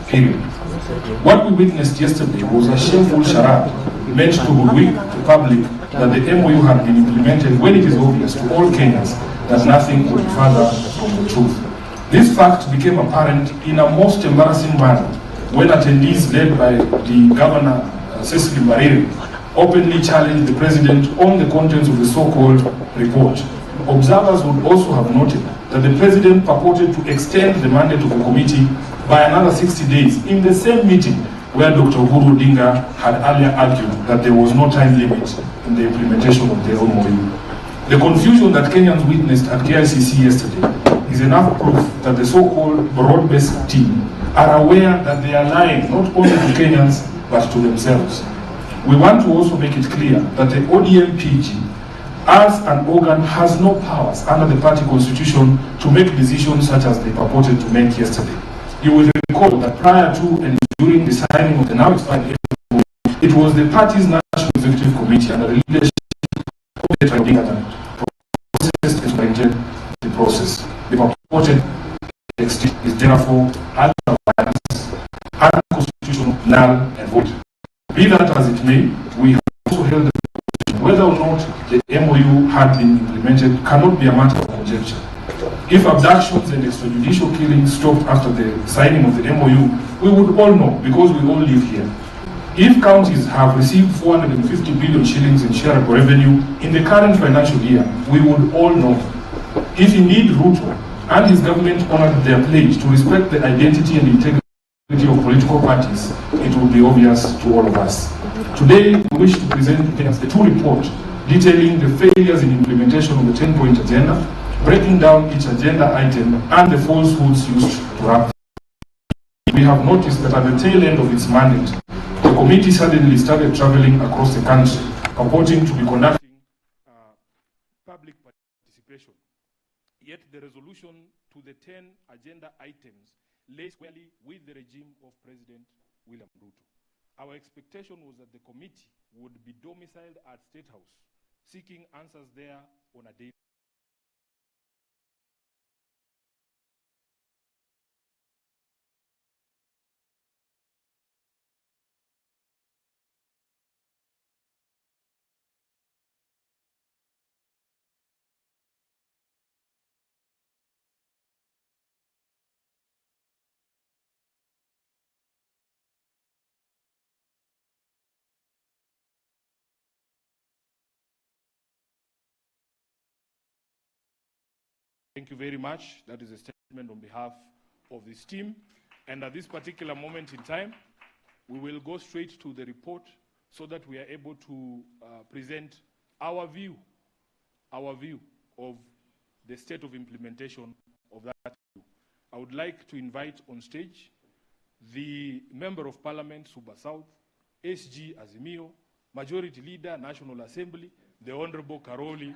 period. What we witnessed yesterday was a shameful charade meant to hoodwink the public that the MOU had been implemented when it is obvious to all Kenyans that nothing could be further from the truth. This fact became apparent in a most embarrassing manner when attendees led by the Governor Cecily Mbarire openly challenged the President on the contents of the so-called report. Observers would also have noted that the President purported to extend the mandate of the committee by another 60 days in the same meeting where Dr. Uhuru Odinga had earlier argued that there was no time limit in the implementation of the MOU. The confusion that Kenyans witnessed at KICC yesterday is enough proof that the so-called broad-based team are aware that they are lying not only to Kenyans but to themselves. We want to also make it clear that the ODM-PG as an organ has no powers under the party constitution to make decisions such as they purported to make yesterday. You will recall that prior to and during the signing of the now expired MOU, it was the party's National Executive Committee under the leadership of the government processed and superintended the process. The purported extent is therefore ultra-violence, unconstitutional, null, and void. Be that as it may, we have also held the position whether or not the MOU had been implemented cannot be a matter of conjecture. If abductions and extrajudicial killings stopped after the signing of the MOU, we would all know because we all live here. If counties have received 450 billion shillings in shareable revenue in the current financial year, we would all know. If indeed Ruto and his government honored their pledge to respect the identity and integrity of political parties, it would be obvious to all of us. Today, we wish to present the two reports detailing the failures in implementation of the 10-point agenda, breaking down each agenda item and the falsehoods used to wrap. We have noticed that at the tail end of its mandate, the committee suddenly started traveling across the country, purporting to be conducting public participation. Yet the resolution to the 10 agenda items lay squarely with the regime of President William Ruto. Our expectation was that the committee would be domiciled at State House, seeking answers there on a daily. Thank you very much. That is a statement on behalf of this team. And at this particular moment in time, we will go straight to the report so that we are able to present our view of the state of implementation of that view. I would like to invite on stage the Member of Parliament, Suba South, SG Azimio, Majority Leader, National Assembly, the Honorable Karoli.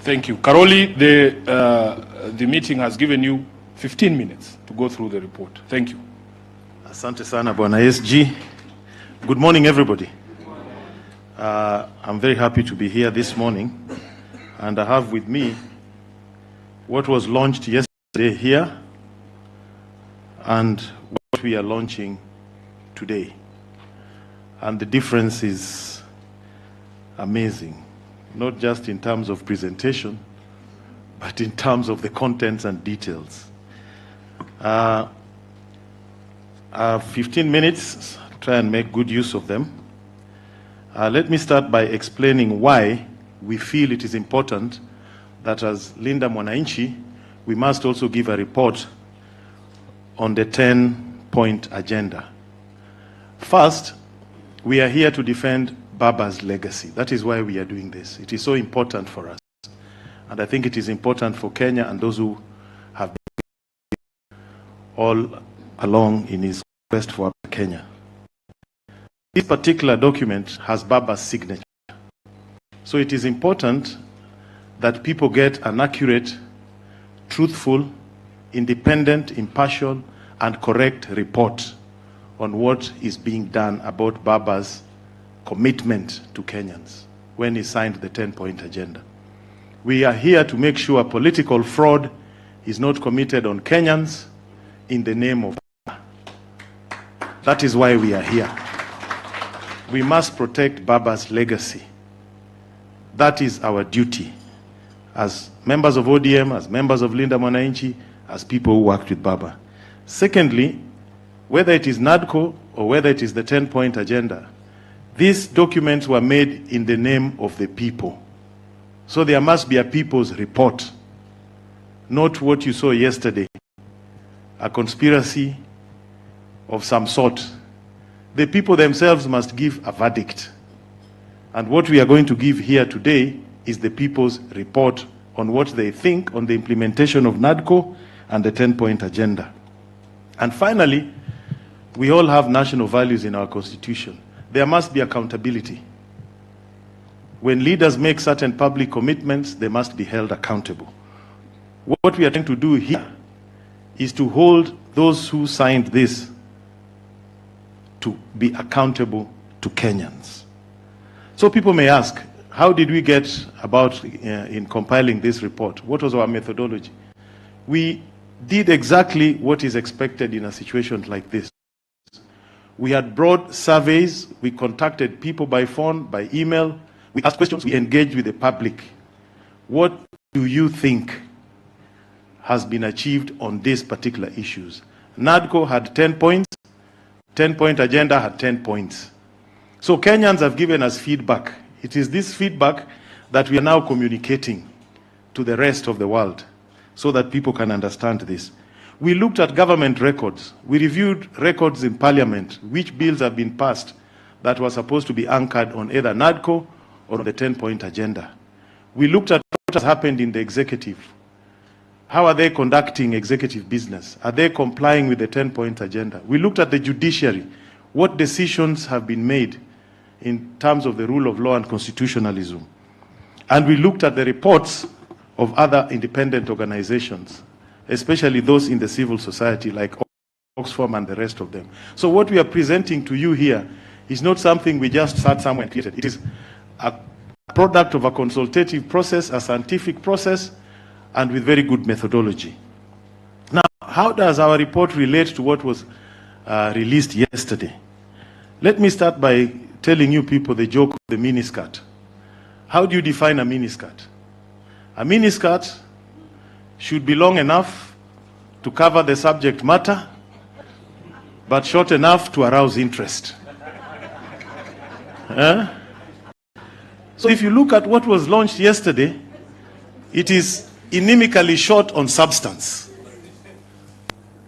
Thank you. Karoli, the meeting has given you 15 minutes to go through the report. Thank you. Asante sana, Bwana SG. Good morning, everybody. I'm very happy to be here this morning, and I have with me what was launched yesterday here and what we are launching today. And the difference is amazing, not just in terms of presentation, but in terms of the contents and details. 15 minutes, try and make good use of them. Let me start by explaining why we feel it is important that as Linda Mwananchi, we must also give a report on the 10-point agenda. First, we are here to defend Baba's legacy. That is why we are doing this. It is so important for us. And I think it is important for Kenya and those who have been all along in his quest for Kenya. This particular document has Baba's signature. So it is important that people get an accurate, truthful, independent, impartial, and correct report on what is being done about Baba's commitment to Kenyans when he signed the 10-point agenda. We are here to make sure political fraud is not committed on Kenyans in the name of Baba. That is why we are here. We must protect Baba's legacy. That is our duty as members of ODM, as members of Linda Mwananchi, as people who worked with Baba. Secondly, whether it is NADCO or whether it is the 10-point agenda, these documents were made in the name of the people. So there must be a people's report, not what you saw yesterday, a conspiracy of some sort. The people themselves must give a verdict. And what we are going to give here today is the people's report on what they think on the implementation of NADCO and the 10-point agenda. And finally, we all have national values in our constitution. There must be accountability. When leaders make certain public commitments, they must be held accountable. What we are trying to do here is to hold those who signed this to be accountable to Kenyans. So people may ask, how did we get about in compiling this report? What was our methodology? We did exactly what is expected in a situation like this. We had broad surveys, we contacted people by phone, by email, we asked questions, we engaged with the public. What do you think has been achieved on these particular issues? NADCO had 10 points, 10-point agenda had 10 points. So Kenyans have given us feedback. It is this feedback that we are now communicating to the rest of the world so that people can understand this. We looked at government records. We reviewed records in Parliament, which bills have been passed that were supposed to be anchored on either NADCO or on the 10-point agenda. We looked at what has happened in the executive. How are they conducting executive business? Are they complying with the 10-point agenda? We looked at the judiciary. What decisions have been made in terms of the rule of law and constitutionalism? And we looked at the reports of other independent organizations, especially those in the civil society like Oxfam and the rest of them. So what we are presenting to you here is not something we just sat somewhere and created. It is a product of a consultative process, a scientific process, and with very good methodology. Now, how does our report relate to what was released yesterday? Let me start by telling you people the joke of the miniskirt. How do you define a miniskirt? A miniskirt should be long enough to cover the subject matter, but short enough to arouse interest. So if you look at what was launched yesterday, it is inimically short on substance.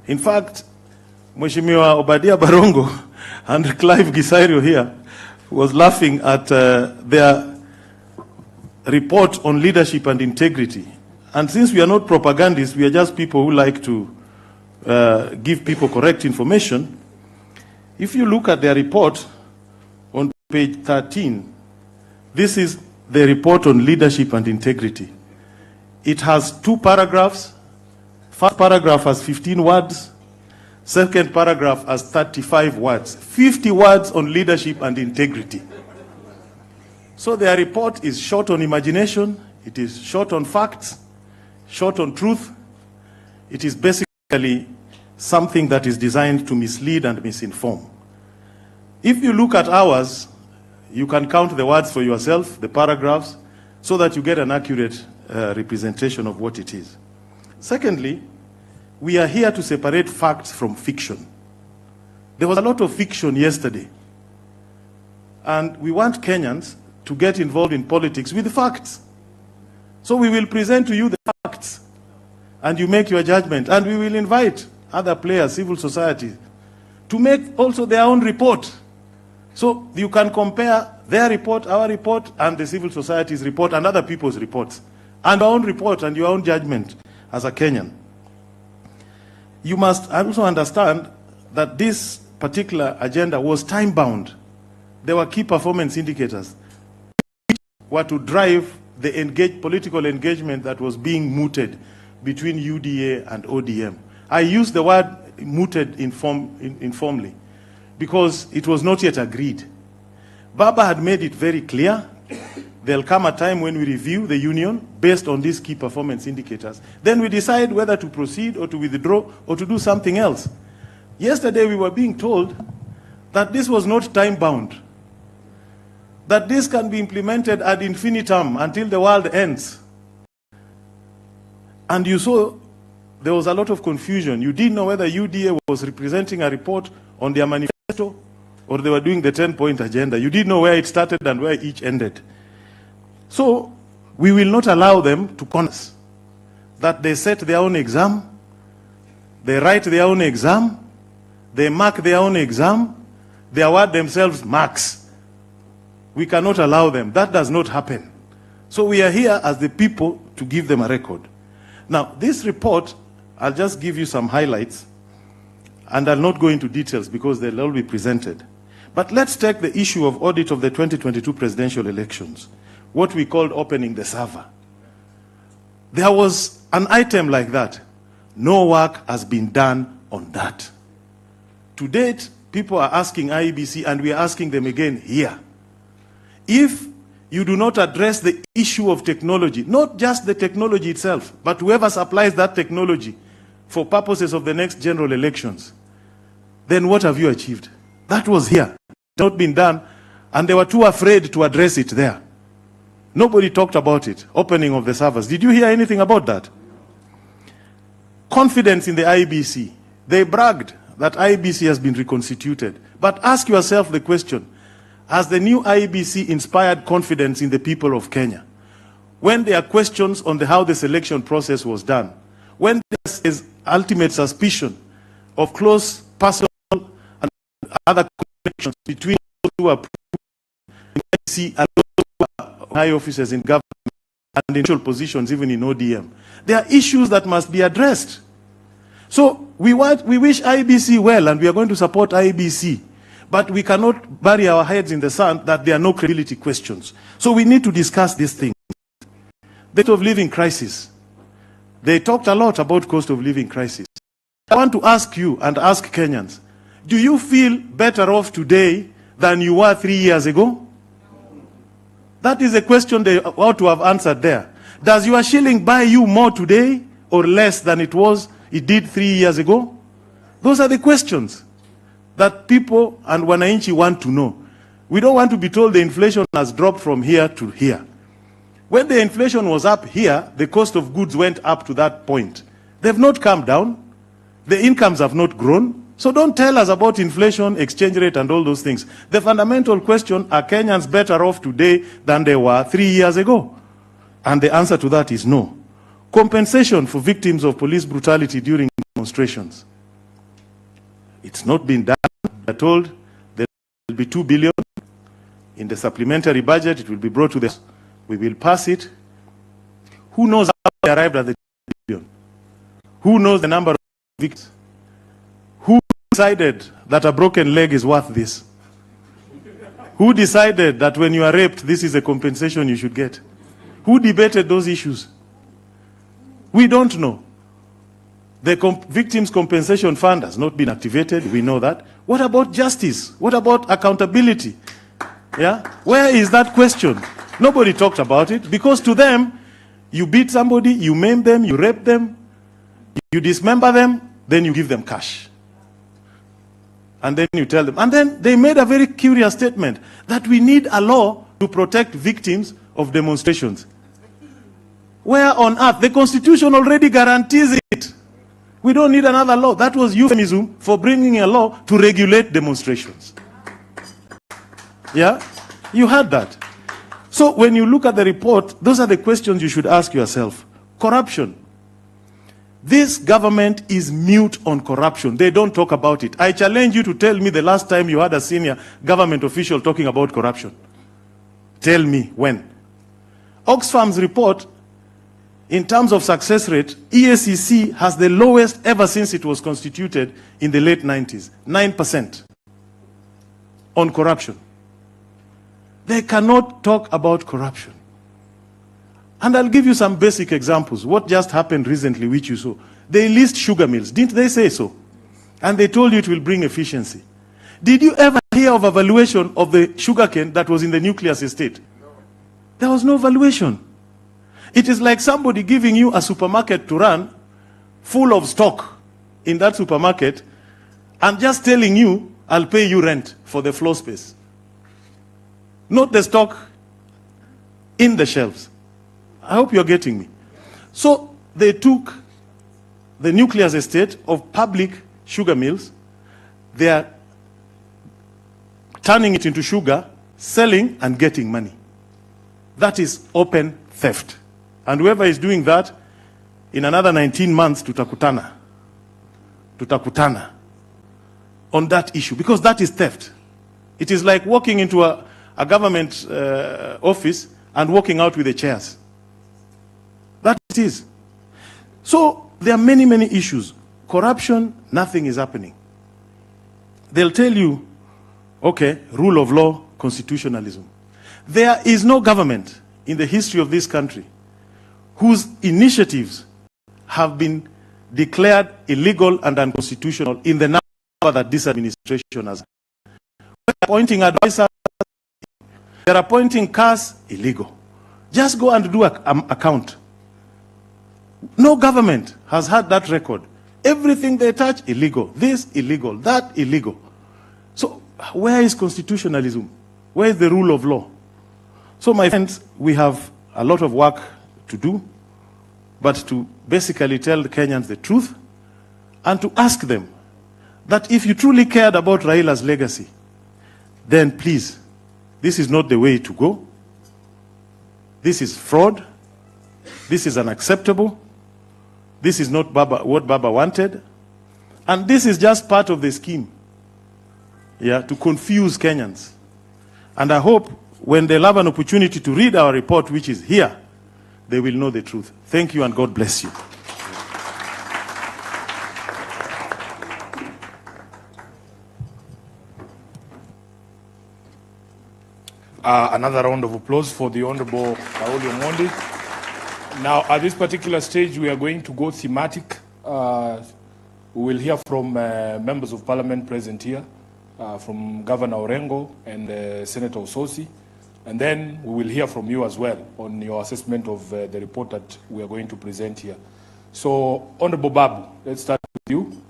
In fact, Mheshimiwa Obadia Barongo and Clive Gisario here was laughing at their report on leadership and integrity. And since we are not propagandists, we are just people who like to give people correct information. If you look at their report on page 13, this is the report on leadership and integrity. It has 2 paragraphs. First paragraph has 15 words. Second paragraph has 35 words. 50 words on leadership and integrity. So their report is short on imagination. It is short on facts, short on truth. It is basically something that is designed to mislead and misinform. If you look at ours, you can count the words for yourself, the paragraphs, so that you get an accurate representation of what it is. Secondly, we are here to separate facts from fiction. There was a lot of fiction yesterday. And we want Kenyans to get involved in politics with facts. So we will present to you the facts, and you make your judgment. And we will invite other players, civil society, to make also their own report. So you can compare their report, our report, and the civil society's report, and other people's reports, and our own report and your own judgment as a Kenyan. You must also understand that this particular agenda was time-bound. There were key performance indicators which were to drive the political engagement that was being mooted between UDA and ODM. I use the word mooted informally because it was not yet agreed. Baba had made it very clear. There'll come a time when we review the union based on these key performance indicators. Then we decide whether to proceed or to withdraw or to do something else. Yesterday we were being told that this was not time-bound, that this can be implemented ad infinitum until the world ends. And you saw there was a lot of confusion. You didn't know whether UDA was representing a report on their manifesto or they were doing the 10-point agenda. You didn't know where it started and where each ended. So we will not allow them to con us that they set their own exam, they write their own exam, they mark their own exam, they award themselves marks. We cannot allow them. That does not happen. So we are here as the people to give them a record. Now, this report, I'll just give you some highlights, and I'll not go into details because they'll all be presented. But let's take the issue of audit of the 2022 presidential elections, what we called opening the server. There was an item like that. No work has been done on that. To date, people are asking IEBC, and we are asking them again here. If you do not address the issue of technology, not just the technology itself, but whoever supplies that technology for purposes of the next general elections, then what have you achieved? That was here. It had not been done, and they were too afraid to address it there. Nobody talked about it, opening of the servers. Did you hear anything about that? Confidence in the IEBC. They bragged that IEBC has been reconstituted. But ask yourself the question, has the new IEBC inspired confidence in the people of Kenya? When there are questions on how the selection process was done, when there is ultimate suspicion of close personal and other connections between those who are in IEBC and those who are high officers in government and in initial positions, even in ODM, there are issues that must be addressed. So we wish IEBC well, and we are going to support IEBC. But we cannot bury our heads in the sand that there are no credibility questions. So we need to discuss these things. The cost of living crisis. They talked a lot about cost of living crisis. I want to ask you and ask Kenyans, do you feel better off today than you were 3 years ago? That is a question they ought to have answered there. Does your shilling buy you more today or less than it did 3 years ago? Those are the questions that people and wananchi want to know. We don't want to be told the inflation has dropped from here to here. When the inflation was up here, the cost of goods went up to that point. They've not come down. The incomes have not grown. So don't tell us about inflation, exchange rate, and all those things. The fundamental question, are Kenyans better off today than they were 3 years ago? And the answer to that is no. Compensation for victims of police brutality during demonstrations. It's not been done. We're told there will be 2 billion in the supplementary budget. It will be brought to the... We will pass it. Who knows how they arrived at the 2 billion? Who knows the number of victims? Who decided that a broken leg is worth this? Who decided that when you are raped, this is a compensation you should get? Who debated those issues? We don't know. The Victims Compensation Fund has not been activated. We know that. What about justice? What about accountability? Yeah? Where is that question? Nobody talked about it because to them, you beat somebody, you maim them, you rape them, you dismember them, then you give them cash. And then you tell them. And then they made a very curious statement that we need a law to protect victims of demonstrations. Where on earth? The Constitution already guarantees it. We don't need another law. That was euphemism for bringing a law to regulate demonstrations. Yeah? You heard that. So when you look at the report, those are the questions you should ask yourself. Corruption. This government is mute on corruption. They don't talk about it. I challenge you to tell me the last time you had a senior government official talking about corruption. Tell me when. Oxfam's report, in terms of success rate, EACC has the lowest ever since it was constituted in the late 90s, 9% on corruption. They cannot talk about corruption. And I'll give you some basic examples. What just happened recently, which you saw. They leased sugar mills. Didn't they say so? And they told you it will bring efficiency. Did you ever hear of a valuation of the sugarcane that was in the nucleus estate? There was no valuation. It is like somebody giving you a supermarket to run full of stock in that supermarket and just telling you, I'll pay you rent for the floor space. Not the stock in the shelves. I hope you're getting me. So they took the nucleus estate of public sugar mills. They are turning it into sugar, selling and getting money. That is open theft. And whoever is doing that, in another 19 months, tutakutana on that issue, because that is theft. It is like walking into a government office and walking out with the chairs. That it is. So there are many, many issues. Corruption, nothing is happening. They'll tell you, okay, rule of law, constitutionalism. There is no government in the history of this country whose initiatives have been declared illegal and unconstitutional in the number that this administration has. They're appointing advisors, they're appointing cars, illegal. Just go and do a count. No government has had that record. Everything they touch, illegal. This, illegal. That, illegal. So where is constitutionalism? Where is the rule of law? So my friends, we have a lot of work to do, but to basically tell the Kenyans the truth and to ask them that if you truly cared about Raila's legacy, then please, this is not the way to go. This is fraud. This is unacceptable. This is not what Baba wanted. And this is just part of the scheme, to confuse Kenyans. And I hope when they'll have an opportunity to read our report, which is here, they will know the truth. Thank you and God bless you. Another round of applause for the Honorable Paul Omondi. Now, at this particular stage, we are going to go thematic. We will hear from members of parliament present here, from Governor Orengo and Senator Ososi. And then we will hear from you as well on your assessment of the report that we are going to present here. So, Honorable Babu, let's start with you.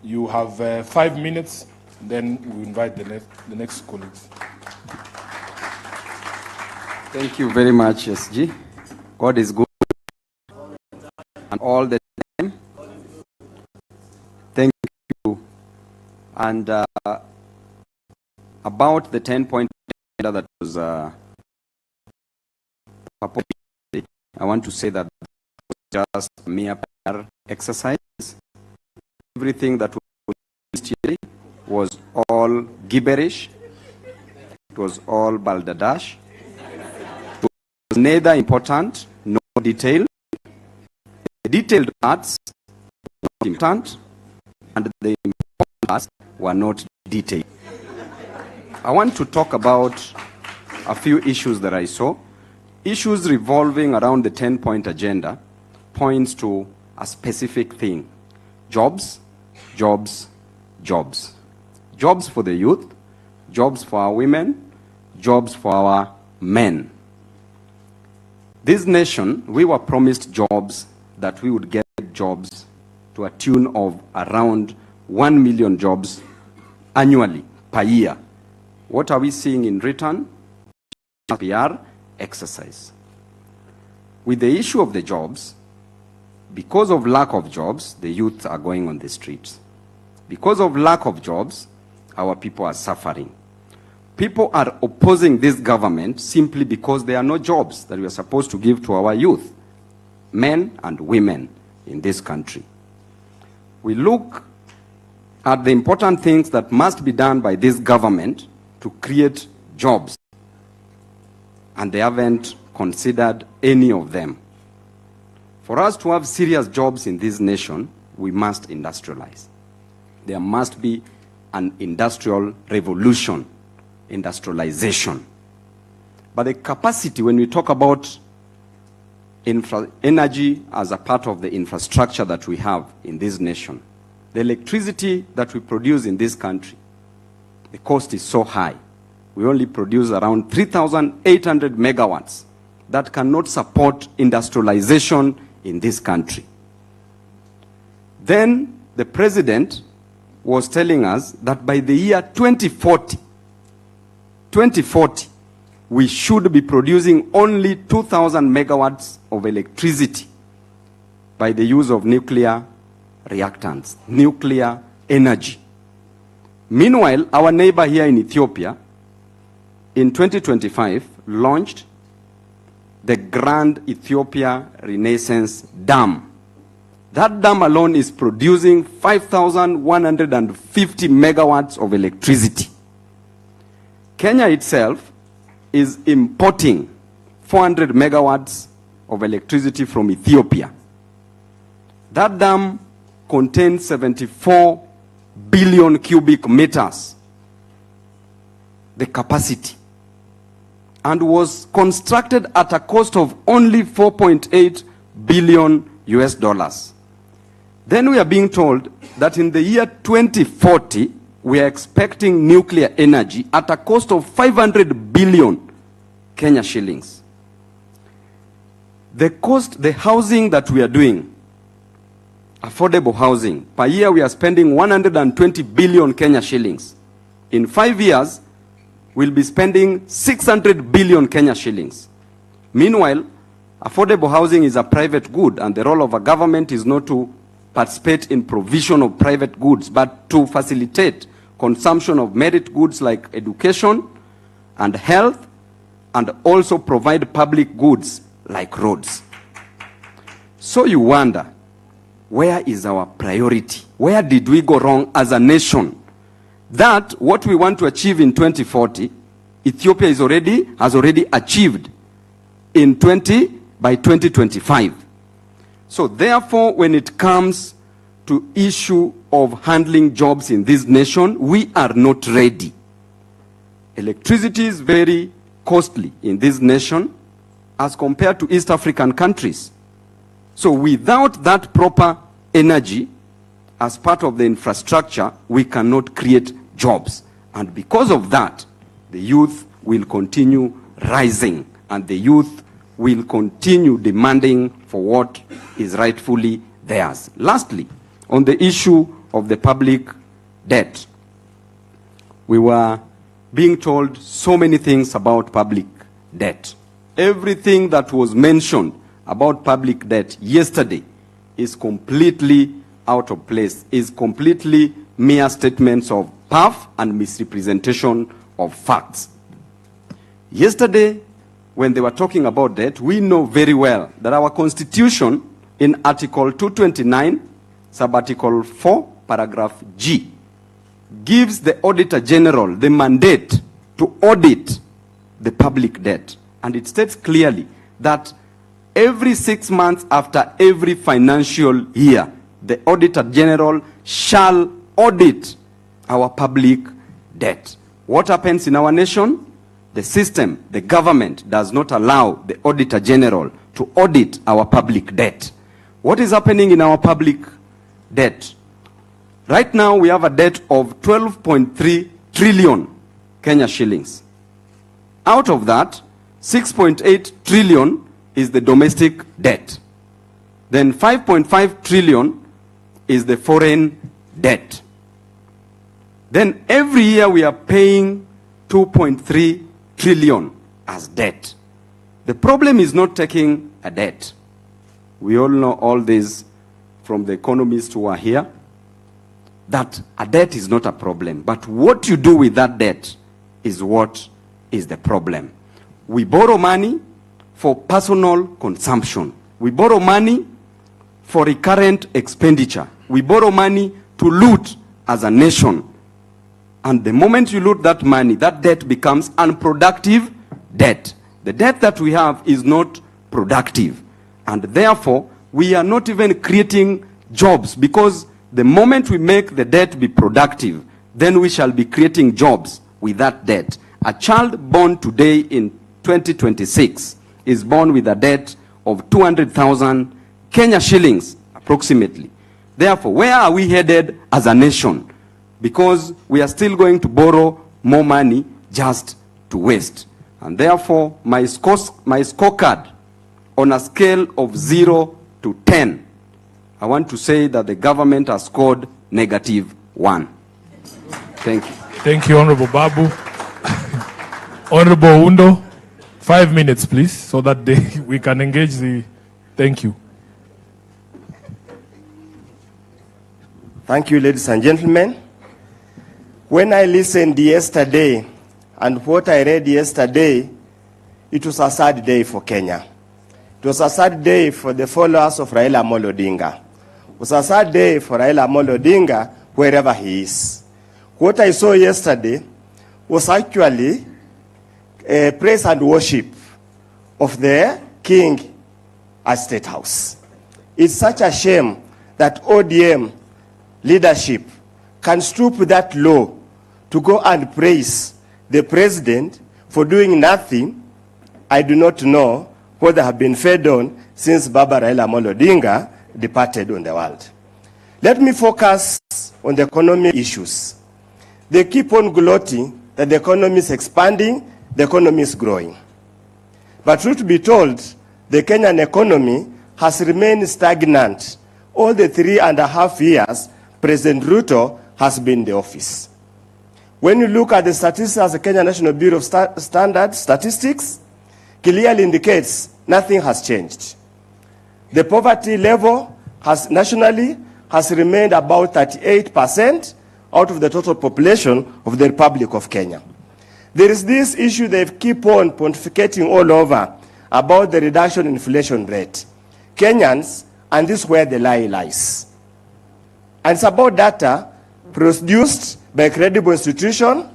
You have 5 minutes, then we invite the next colleagues. Thank you very much, SG. God is good and all the time. Thank you. And about the 10-point agenda that was proposed, I want to say that it was just a mere PR exercise. Everything that was yesterday was all gibberish. It was all balderdash. It was neither important nor detailed. The detailed parts were not important, and the important parts were not detailed. I want to talk about a few issues that I saw. Issues revolving around the 10-point agenda points to a specific thing: jobs, jobs, jobs. Jobs for the youth, jobs for our women, jobs for our men. This nation, we were promised jobs, that we would get jobs to a tune of around 1 million jobs annually, per year. What are we seeing in return? PR exercise. With the issue of the jobs, because of lack of jobs, the youth are going on the streets. Because of lack of jobs, our people are suffering. People are opposing this government simply because there are no jobs that we are supposed to give to our youth, men and women in this country. We look at the important things that must be done by this government to create jobs, and they haven't considered any of them. For us to have serious jobs in this nation, we must industrialize. There must be an industrial revolution, industrialization. But the capacity, when we talk about energy as a part of the infrastructure that we have in this nation, the electricity that we produce in this country, The cost is so high. We only produce around 3,800 megawatts that cannot support industrialization in this country. Then the president was telling us that by the year 2040, we should be producing only 2,000 megawatts of electricity by the use of nuclear reactants, nuclear energy. Meanwhile, our neighbor here in Ethiopia, in 2025, launched the Grand Ethiopia Renaissance Dam. That dam alone is producing 5,150 megawatts of electricity. Kenya itself is importing 400 megawatts of electricity from Ethiopia. That dam contains 74 billion cubic meters, the capacity, and was constructed at a cost of only 4.8 billion US dollars. Then we are being told that in the year 2040, we are expecting nuclear energy at a cost of 500 billion Kenya shillings. The cost, the housing that we are doing, affordable housing, per year we are spending 120 billion Kenya shillings. In 5 years, we'll be spending 600 billion Kenya shillings. Meanwhile, affordable housing is a private good, and the role of a government is not to participate in provision of private goods, but to facilitate consumption of merit goods like education and health, and also provide public goods like roads. So you wonder, where is our priority? Where did we go wrong as a nation? That what we want to achieve in 2040, Ethiopia has already achieved by 2025. So therefore, when it comes to issue of handling jobs in this nation, we are not ready. Electricity is very costly in this nation as compared to East African countries. So without that proper energy as part of the infrastructure, we cannot create jobs. And because of that, the youth will continue rising, and the youth will continue demanding for what is rightfully theirs. Lastly, on the issue of the public debt, we were being told so many things about public debt. Everything that was mentioned about public debt yesterday is completely out of place, is completely mere statements of puff and misrepresentation of facts. Yesterday, when they were talking about debt, we know very well that our Constitution in Article 229, Sub-Article 4, Paragraph G, gives the Auditor General the mandate to audit the public debt. And it states clearly that every 6 months after every financial year, the Auditor General shall audit our public debt. What happens in our nation? The system, the government, does not allow the Auditor General to audit our public debt. What is happening in our public debt? Right now, we have a debt of 12.3 trillion Kenya shillings. Out of that, 6.8 trillion is the domestic debt. Then 5.5 trillion is the foreign debt. Then every year we are paying 2.3 trillion as debt. The problem is not taking a debt. We all know all this from the economists who are here, that a debt is not a problem. But what you do with that debt is what is the problem. We borrow money for personal consumption. We borrow money for recurrent expenditure. We borrow money to loot as a nation. And the moment you loot that money, that debt becomes unproductive debt. The debt that we have is not productive. And therefore, we are not even creating jobs, because the moment we make the debt be productive, then we shall be creating jobs with that debt. A child born today in 2026 is born with a debt of 200,000 Kenya shillings, approximately. Therefore, where are we headed as a nation? because we are still going to borrow more money just to waste. And therefore, my scorecard on a scale of 0 to 10, I want to say that the government has scored -1. Thank you. Thank you, Honorable Babu. Honorable Undo, 5 minutes, please, so that we can engage the... Thank you. Thank you, ladies and gentlemen. When I listened yesterday and what I read yesterday, it was a sad day for Kenya. It was a sad day for the followers of Raila Amolo Odinga. It was a sad day for Raila Amolo Odinga, wherever he is. What I saw yesterday was actually praise and worship of the king at State House. It's such a shame that ODM leadership can stoop that low to go and praise the president for doing nothing. I do not know what they have been fed on since Baba Raila Amolo Odinga departed on the world. Let me focus on the economic issues. They keep on gloating that the economy is expanding, the economy is growing. But truth be told, the Kenyan economy has remained stagnant all the 3.5 years President Ruto has been in the office. When you look at the statistics of the Kenya National Bureau of Statistics, clearly indicates nothing has changed. The poverty level nationally has remained about 38% out of the total population of the Republic of Kenya. There is this issue they keep on pontificating all over about the reduction in inflation rate. Kenyans, and this is where the lie lies. And it's about data produced by a credible institution,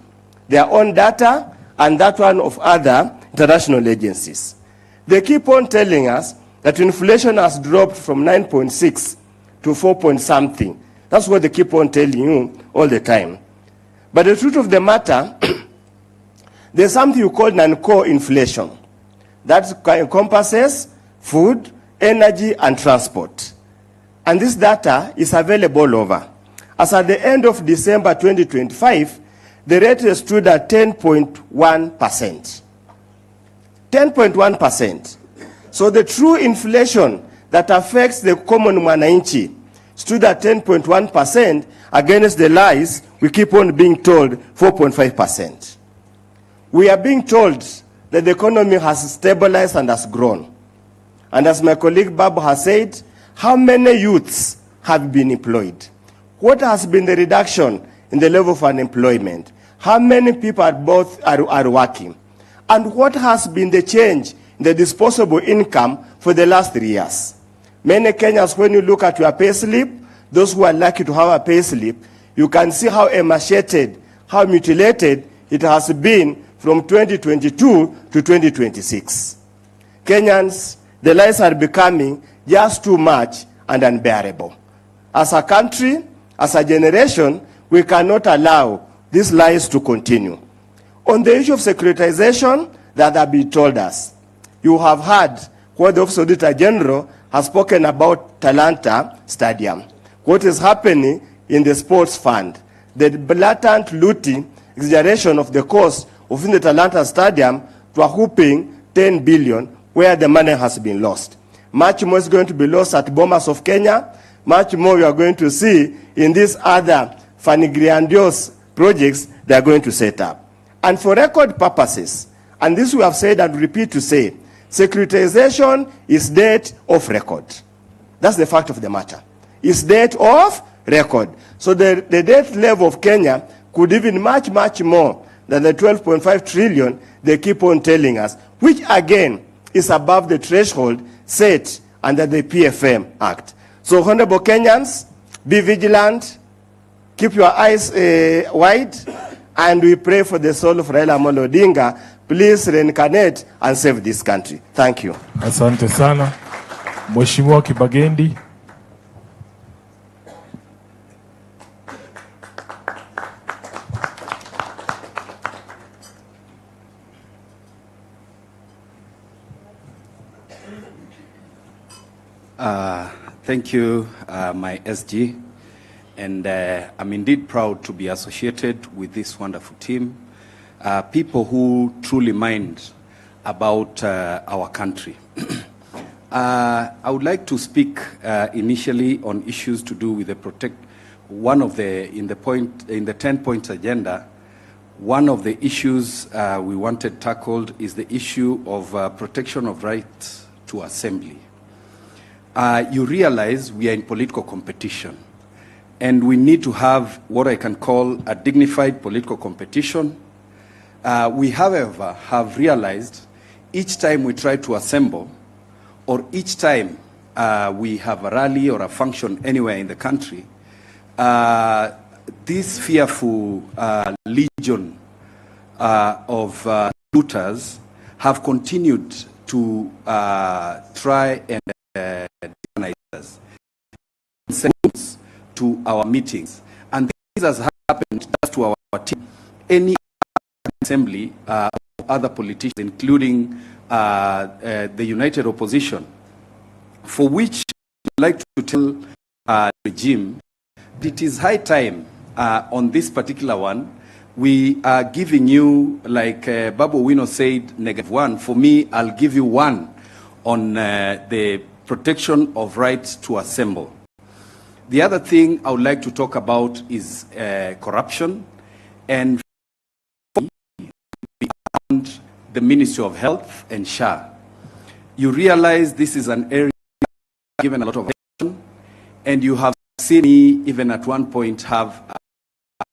their own data, and that one of other international agencies. They keep on telling us that inflation has dropped from 9.6 to 4 point something. That's what they keep on telling you all the time. But the truth of the matter, there's something you call non-core inflation. That encompasses food, energy, and transport. And this data is available all over. As at the end of December 2025, the rate stood at 10.1%. 10.1%. So the true inflation that affects the common mwananchi stood at 10.1% against the lies we keep on being told 4.5%. We are being told that the economy has stabilized and has grown. And as my colleague Babu has said, how many youths have been employed? What has been the reduction in the level of unemployment? How many people are working? And what has been the change in the disposable income for the last 3 years? Many Kenyans, when you look at your pay slip, those who are lucky to have a pay slip, you can see how emaciated, how mutilated it has been from 2022 to 2026. Kenyans, the lies are becoming just too much and unbearable. As a country, as a generation, we cannot allow these lies to continue. On the issue of securitization that have been told us, you have heard what the Office of Auditor General has spoken about Talanta Stadium. What is happening in the sports fund, the blatant looting, exaggeration of the cost of the Talanta Stadium to a whopping 10 billion, where the money has been lost. Much more is going to be lost at Bomas of Kenya. Much more we are going to see in these other funny grandiose projects they are going to set up. And for record purposes, and this we have said and repeat to say, securitization is debt of record. That's the fact of the matter. It's debt of record. So the debt level of Kenya could even much, much more than the 12.5 trillion they keep on telling us, which again is above the threshold set under the PFM Act. So honorable Kenyans, be vigilant, keep your eyes wide, and we pray for the soul of Raila Amolo Odinga. Please reincarnate and save this country. Thank you. Asante sana. Mheshimiwa Kibagendi. Thank you, my SG. and I'm indeed proud to be associated with this wonderful team, people who truly mind about our country. I would like to speak initially on issues to do with the in the 10-point agenda. One of the issues we wanted tackled is the issue of protection of rights to assembly. You realize we are in political competition, and we need to have what I can call a dignified political competition. We, however, have realized each time we try to assemble, or each time we have a rally or a function anywhere in the country, this fearful legion of looters have continued to try and demonize us to our meetings. And this has happened just to our team. Any assembly of other politicians, including the United Opposition, for which I'd like to tell the regime it is high time on this particular one. We are giving you, like Babu Wino said, -1. For me, I'll give you 1 on the protection of rights to assemble. The other thing I would like to talk about is corruption, and beyond the Ministry of Health and SHA. You realize this is an area given a lot of attention, and you have seen me even at one point have a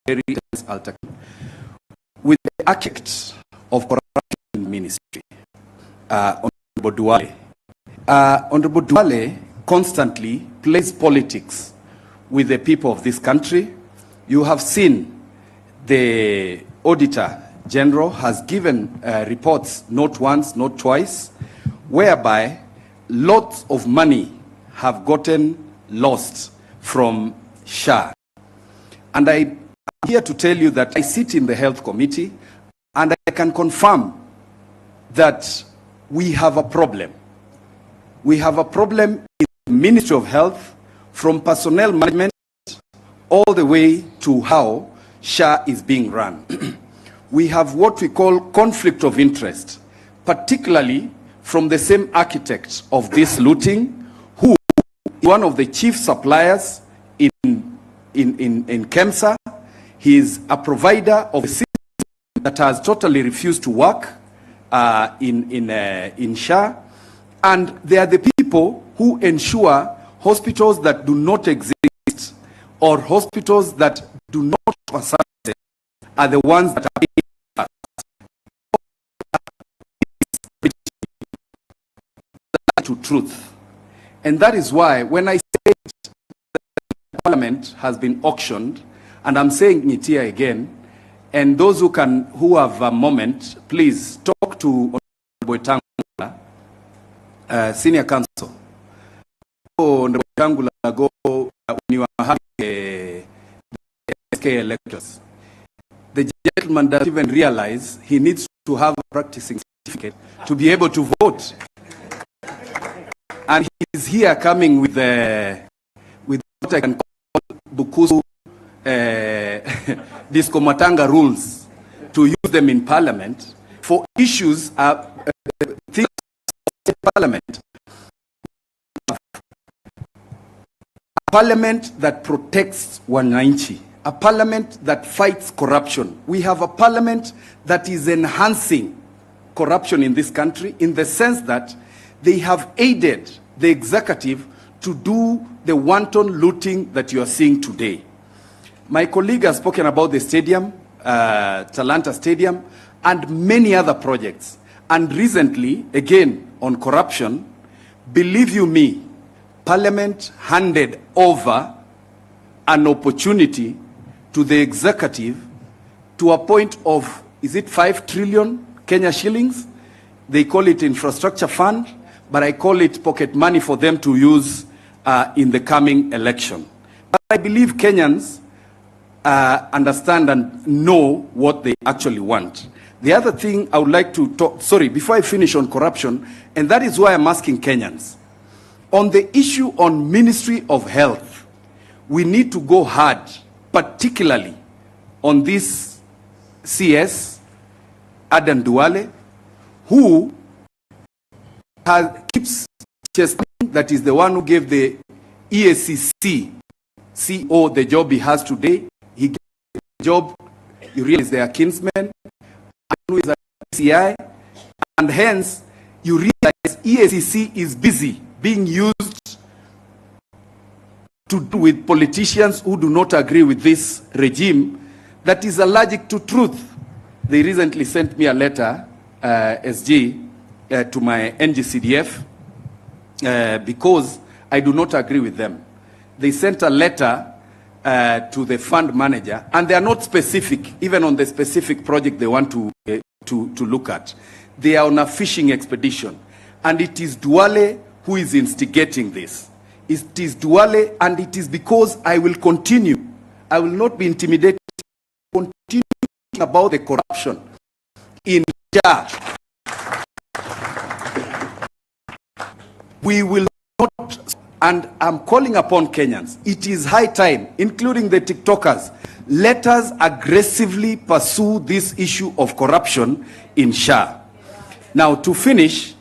very intense altercation with the architect of corruption in the ministry, Honorable Duale. Honorable Duale constantly plays politics with the people of this country. You have seen the Auditor General has given reports not once, not twice, whereby lots of money have gotten lost from SHA. And I'm here to tell you that I sit in the Health Committee, and I can confirm that we have a problem. We have a problem in the Ministry of Health, from personnel management all the way to how SHA is being run. We have what we call conflict of interest, particularly from the same architect of this looting, who is one of the chief suppliers in KEMSA. He is a provider of a system that has totally refused to work in SHA. And they are the people who ensure hospitals that do not exist, or hospitals that do not offer services, are the ones that are being to truth. And that is why when I said that Parliament has been auctioned, and I'm saying it here again, and those who have a moment, please talk to Honorable Tangula, Senior Counsel. Honorable Tangula, go when you are having the SK electors. The gentleman doesn't even realize he needs to have a practicing certificate to be able to vote. And he is here coming with what I can call Bukusu Diskomatanga rules to use them in Parliament for issues things in Parliament. A Parliament that protects wananchi, a Parliament that fights corruption. We have a Parliament that is enhancing corruption in this country, in the sense that they have aided the executive to do the wanton looting that you are seeing today. My colleague has spoken about the stadium, Talanta Stadium, and many other projects. And recently, again, on corruption, believe you me, Parliament handed over an opportunity to the executive to a point of, is it 5 trillion Kenya shillings? They call it infrastructure fund, but I call it pocket money for them to use in the coming election. But I believe Kenyans understand and know what they actually want. The other thing I would like to talk, before I finish on corruption, and that is why I'm asking Kenyans. On the issue on Ministry of Health, we need to go hard, particularly on this CS, Adan Duale, who keeps chesting, that is the one who gave the EACC CEO the job he has today. He gave the job, you realize they are kinsmen, who is a CI, and hence you realize EACC is busy being used to do with politicians who do not agree with this regime that is allergic to truth. They recently sent me a letter, SG, to my NGCDF because I do not agree with them. They sent a letter to the fund manager, and they are not specific, even on the specific project they want to look at. They are on a fishing expedition, and it is Duale who is instigating this. It is Duale, and it is because I will continue. I will not be intimidated. Continue about the corruption in Jah. We will not, and I'm calling upon Kenyans. It is high time, including the TikTokers, let us aggressively pursue this issue of corruption in Shah. Now, to finish,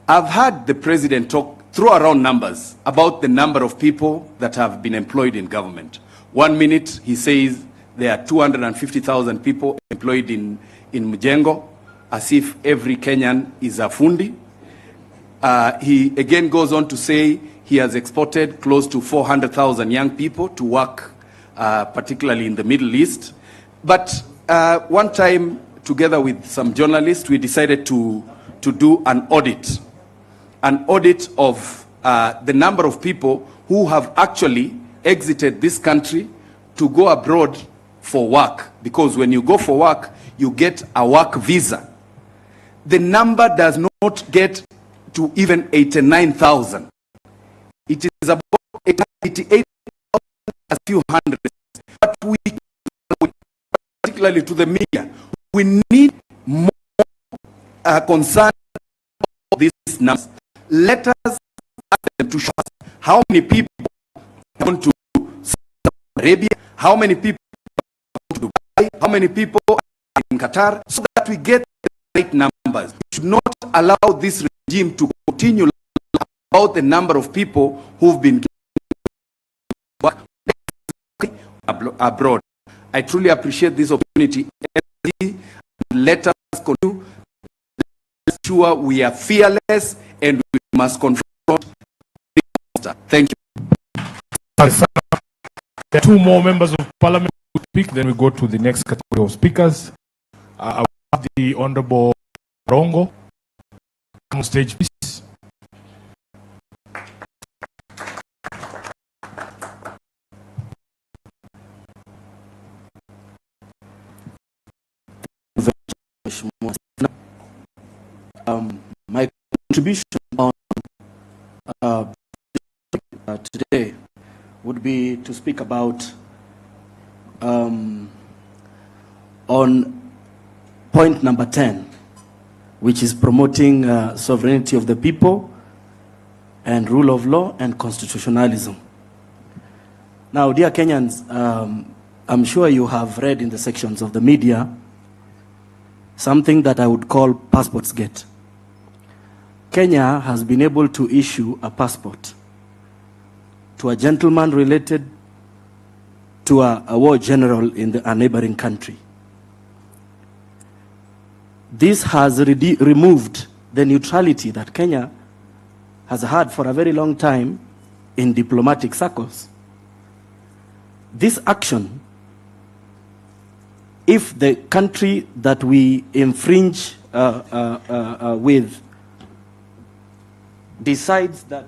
I've heard the president throw around numbers about the number of people that have been employed in government. 1 minute, he says there are 250,000 people employed in Mujengo, as if every Kenyan is a fundi. He again goes on to say he has exported close to 400,000 young people to work, particularly in the Middle East. But one time, together with some journalists, we decided to do an audit of the number of people who have actually exited this country to go abroad for work. Because when you go for work, you get a work visa. The number does not get to even 89,000. It is about 88,000, a few hundred. But we, particularly to the media, we need more concern about these numbers. Let us ask them to show us how many people have gone to Saudi Arabia, how many people have gone to Dubai, how many people are in Qatar, so that we get the right numbers. We should not allow this regime to continue about the number of people who've been abroad. I truly appreciate this opportunity. Let us continue. Sure, we are fearless and we must confront. Thank you. There are two more members of parliament to speak, then we go to the next category of speakers. I will have the Honorable Rongo on stage, please. My contribution on today would be to speak about on point number 10, which is promoting sovereignty of the people and rule of law and constitutionalism. Now, dear Kenyans, I'm sure you have read in the sections of the media something that I would call passports gate. Kenya has been able to issue a passport to a gentleman related to a war general in a neighboring country. This has removed the neutrality that Kenya has had for a very long time in diplomatic circles. This action, if the country that we infringe with decides that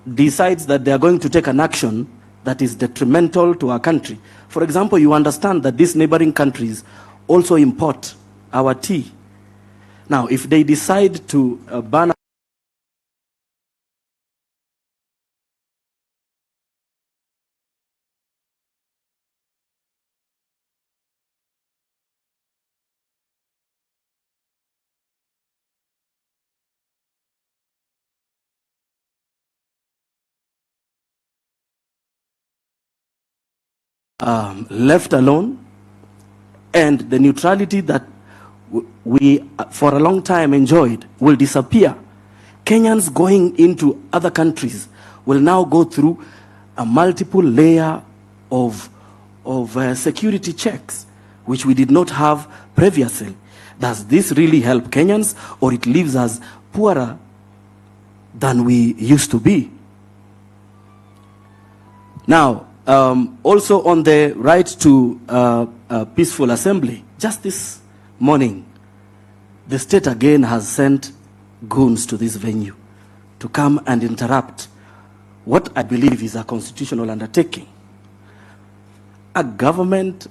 they are going to take an action that is detrimental to our country. For example, you understand that these neighboring countries also import our tea. Now, if they decide to ban left alone, and the neutrality that we for a long time enjoyed will disappear. Kenyans going into other countries will now go through a multiple layer of security checks, which we did not have previously. Does this really help Kenyans, or it leaves us poorer than we used to be? Now, also on the right to peaceful assembly, just this morning, the state again has sent goons to this venue to come and interrupt what I believe is a constitutional undertaking. A government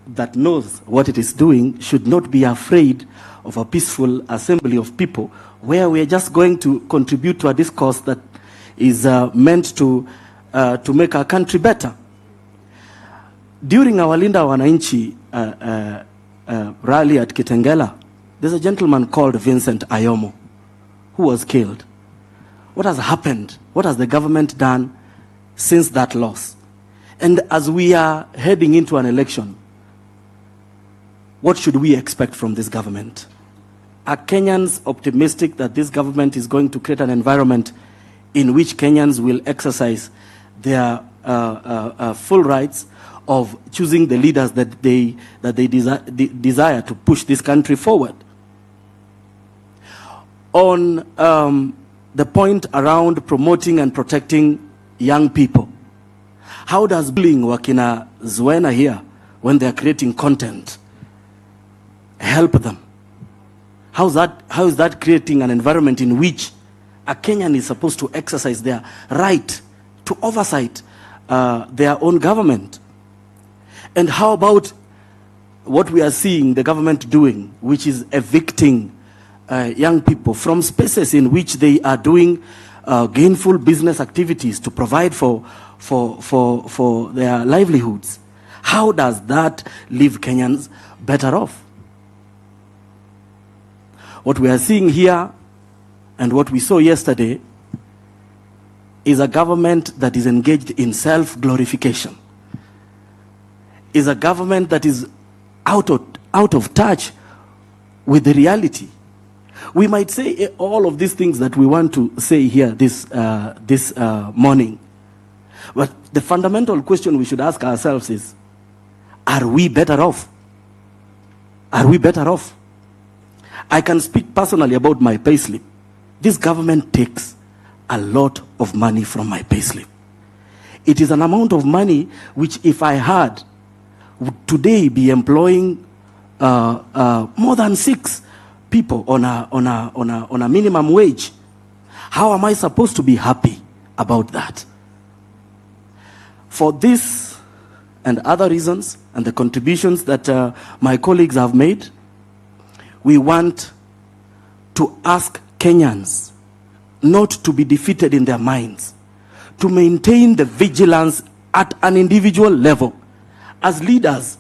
that knows what it is doing should not be afraid of a peaceful assembly of people where we are just going to contribute to a discourse that is meant to make our country better. During our Linda Wananchi rally at Kitengela, there's a gentleman called Vincent Ayomo who was killed. What has happened? What has the government done since that loss? And as we are heading into an election, what should we expect from this government? Are Kenyans optimistic that this government is going to create an environment in which Kenyans will exercise their full rights of choosing the leaders that they desire to push this country forward? On the point around promoting and protecting young people, how does bullying Wakina Zwena here when they are creating content help them? How is that creating an environment in which a Kenyan is supposed to exercise their right to oversight their own government? And how about what we are seeing the government doing, which is evicting young people from spaces in which they are doing gainful business activities to provide for their livelihoods? How does that leave Kenyans better off? What we are seeing here and what we saw yesterday is a government that is engaged in self-glorification, is a government that is out of touch with the reality. We might say all of these things that we want to say here this morning, but the fundamental question we should ask ourselves is, are we better off? Are we better off? I can speak personally about my payslip. This government takes a lot of money from my payslip. It is an amount of money which, if I had, would today be employing more than 6 people on a minimum wage. How am I supposed to be happy about that? For this and other reasons and the contributions that my colleagues have made, we want to ask Kenyans not to be defeated in their minds, to maintain the vigilance at an individual level. As leaders,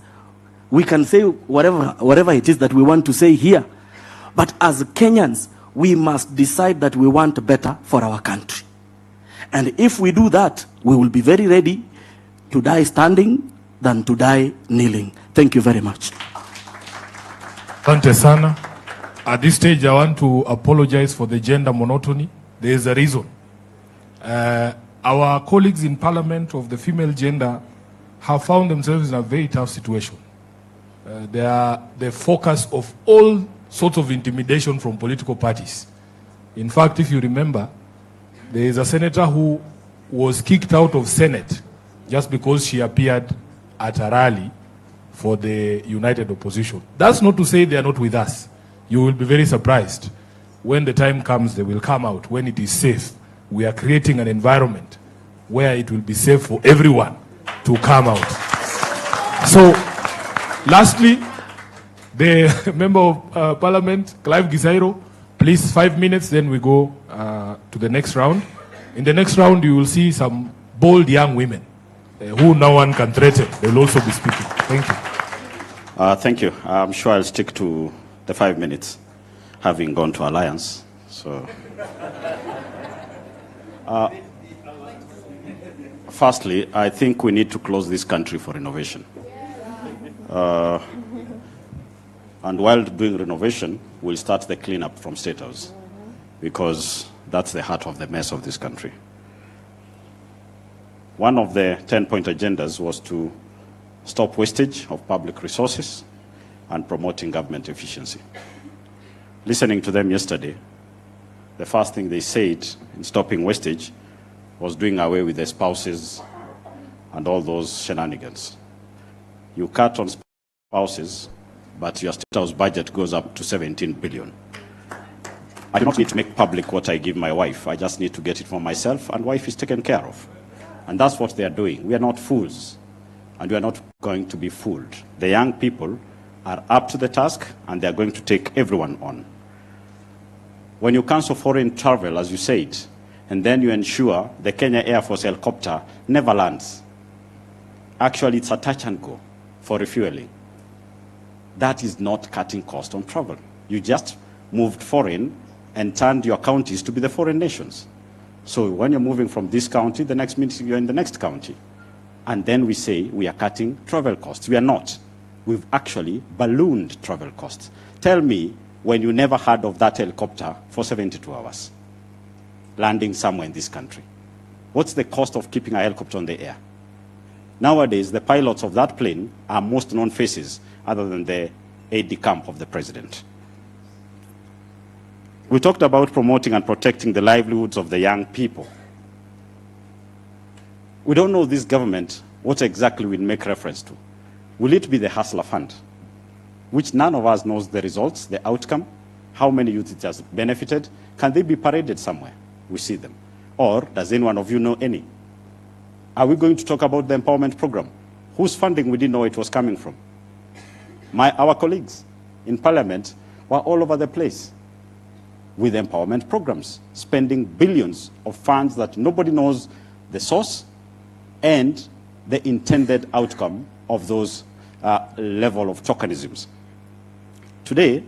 we can say whatever it is that we want to say here, but as Kenyans, we must decide that we want better for our country. And if we do that, we will be very ready to die standing than to die kneeling. Thank you very much. Asante sana. At this stage, I want to apologize for the gender monotony. There is a reason. Our colleagues in Parliament of the female gender have found themselves in a very tough situation. They are the focus of all sorts of intimidation from political parties. In fact, if you remember, there is a senator who was kicked out of Senate just because she appeared at a rally for the united opposition. That's not to say they are not with us. You will be very surprised. When the time comes, they will come out when it is safe. We are creating an environment where it will be safe for everyone to come out. So, lastly, the Member of Parliament, Clive Gisairo, please 5 minutes, then we go to the next round. In the next round, you will see some bold young women who no one can threaten. They will also be speaking. Thank you. Thank you. I'm sure I'll stick to the 5 minutes, having gone to Alliance. So, Firstly, I think we need to close this country for renovation. And while doing renovation, we'll start the cleanup from State House, because that's the heart of the mess of this country. One of the 10-point agendas was to stop wastage of public resources and promoting government efficiency. Listening to them yesterday, the first thing they said in stopping wastage was doing away with the spouses and all those shenanigans. You cut on spouses, but your State House budget goes up to 17 billion. I do not need to make public what I give my wife. I just need to get it for myself, and wife is taken care of. And that's what they are doing. We are not fools, and we are not going to be fooled. The young people are up to the task, and they are going to take everyone on. When you cancel foreign travel, as you said, and then you ensure the Kenya Air Force helicopter never lands, actually it's a touch and go for refueling. That is not cutting cost on travel. You just moved foreign and turned your counties to be the foreign nations. So when you're moving from this county, the next minute you're in the next county. And then we say we are cutting travel costs. We are not. We've actually ballooned travel costs. Tell me when you never heard of that helicopter for 72 hours landing somewhere in this country. What's the cost of keeping a helicopter on the air? Nowadays, the pilots of that plane are most known faces other than the aide-de-camp of the president. We talked about promoting and protecting the livelihoods of the young people. We don't know this government what exactly we'll make reference to. Will it be the Hustler Fund, which none of us knows the results, the outcome, how many youth it has benefited? Can they be paraded somewhere? We see them. Or does any one of you know any? Are we going to talk about the empowerment program? Whose funding we didn't know it was coming from? Our colleagues in parliament were all over the place with empowerment programs, spending billions of funds that nobody knows the source and the intended outcome of those level of tokenisms. Today,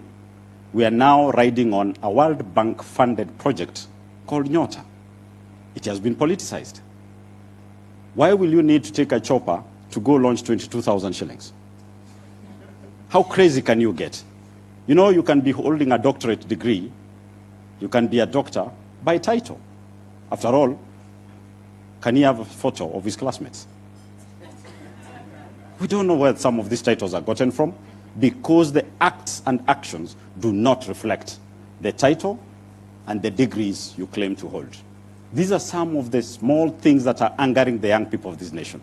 we are now riding on a World Bank-funded project called Nyota. It has been politicized. Why will you need to take a chopper to go launch 22,000 shillings? How crazy can you get? You know, you can be holding a doctorate degree, you can be a doctor by title. After all, can he have a photo of his classmates? We don't know where some of these titles are gotten from because the acts and actions do not reflect the title and the degrees you claim to hold. These are some of the small things that are angering the young people of this nation.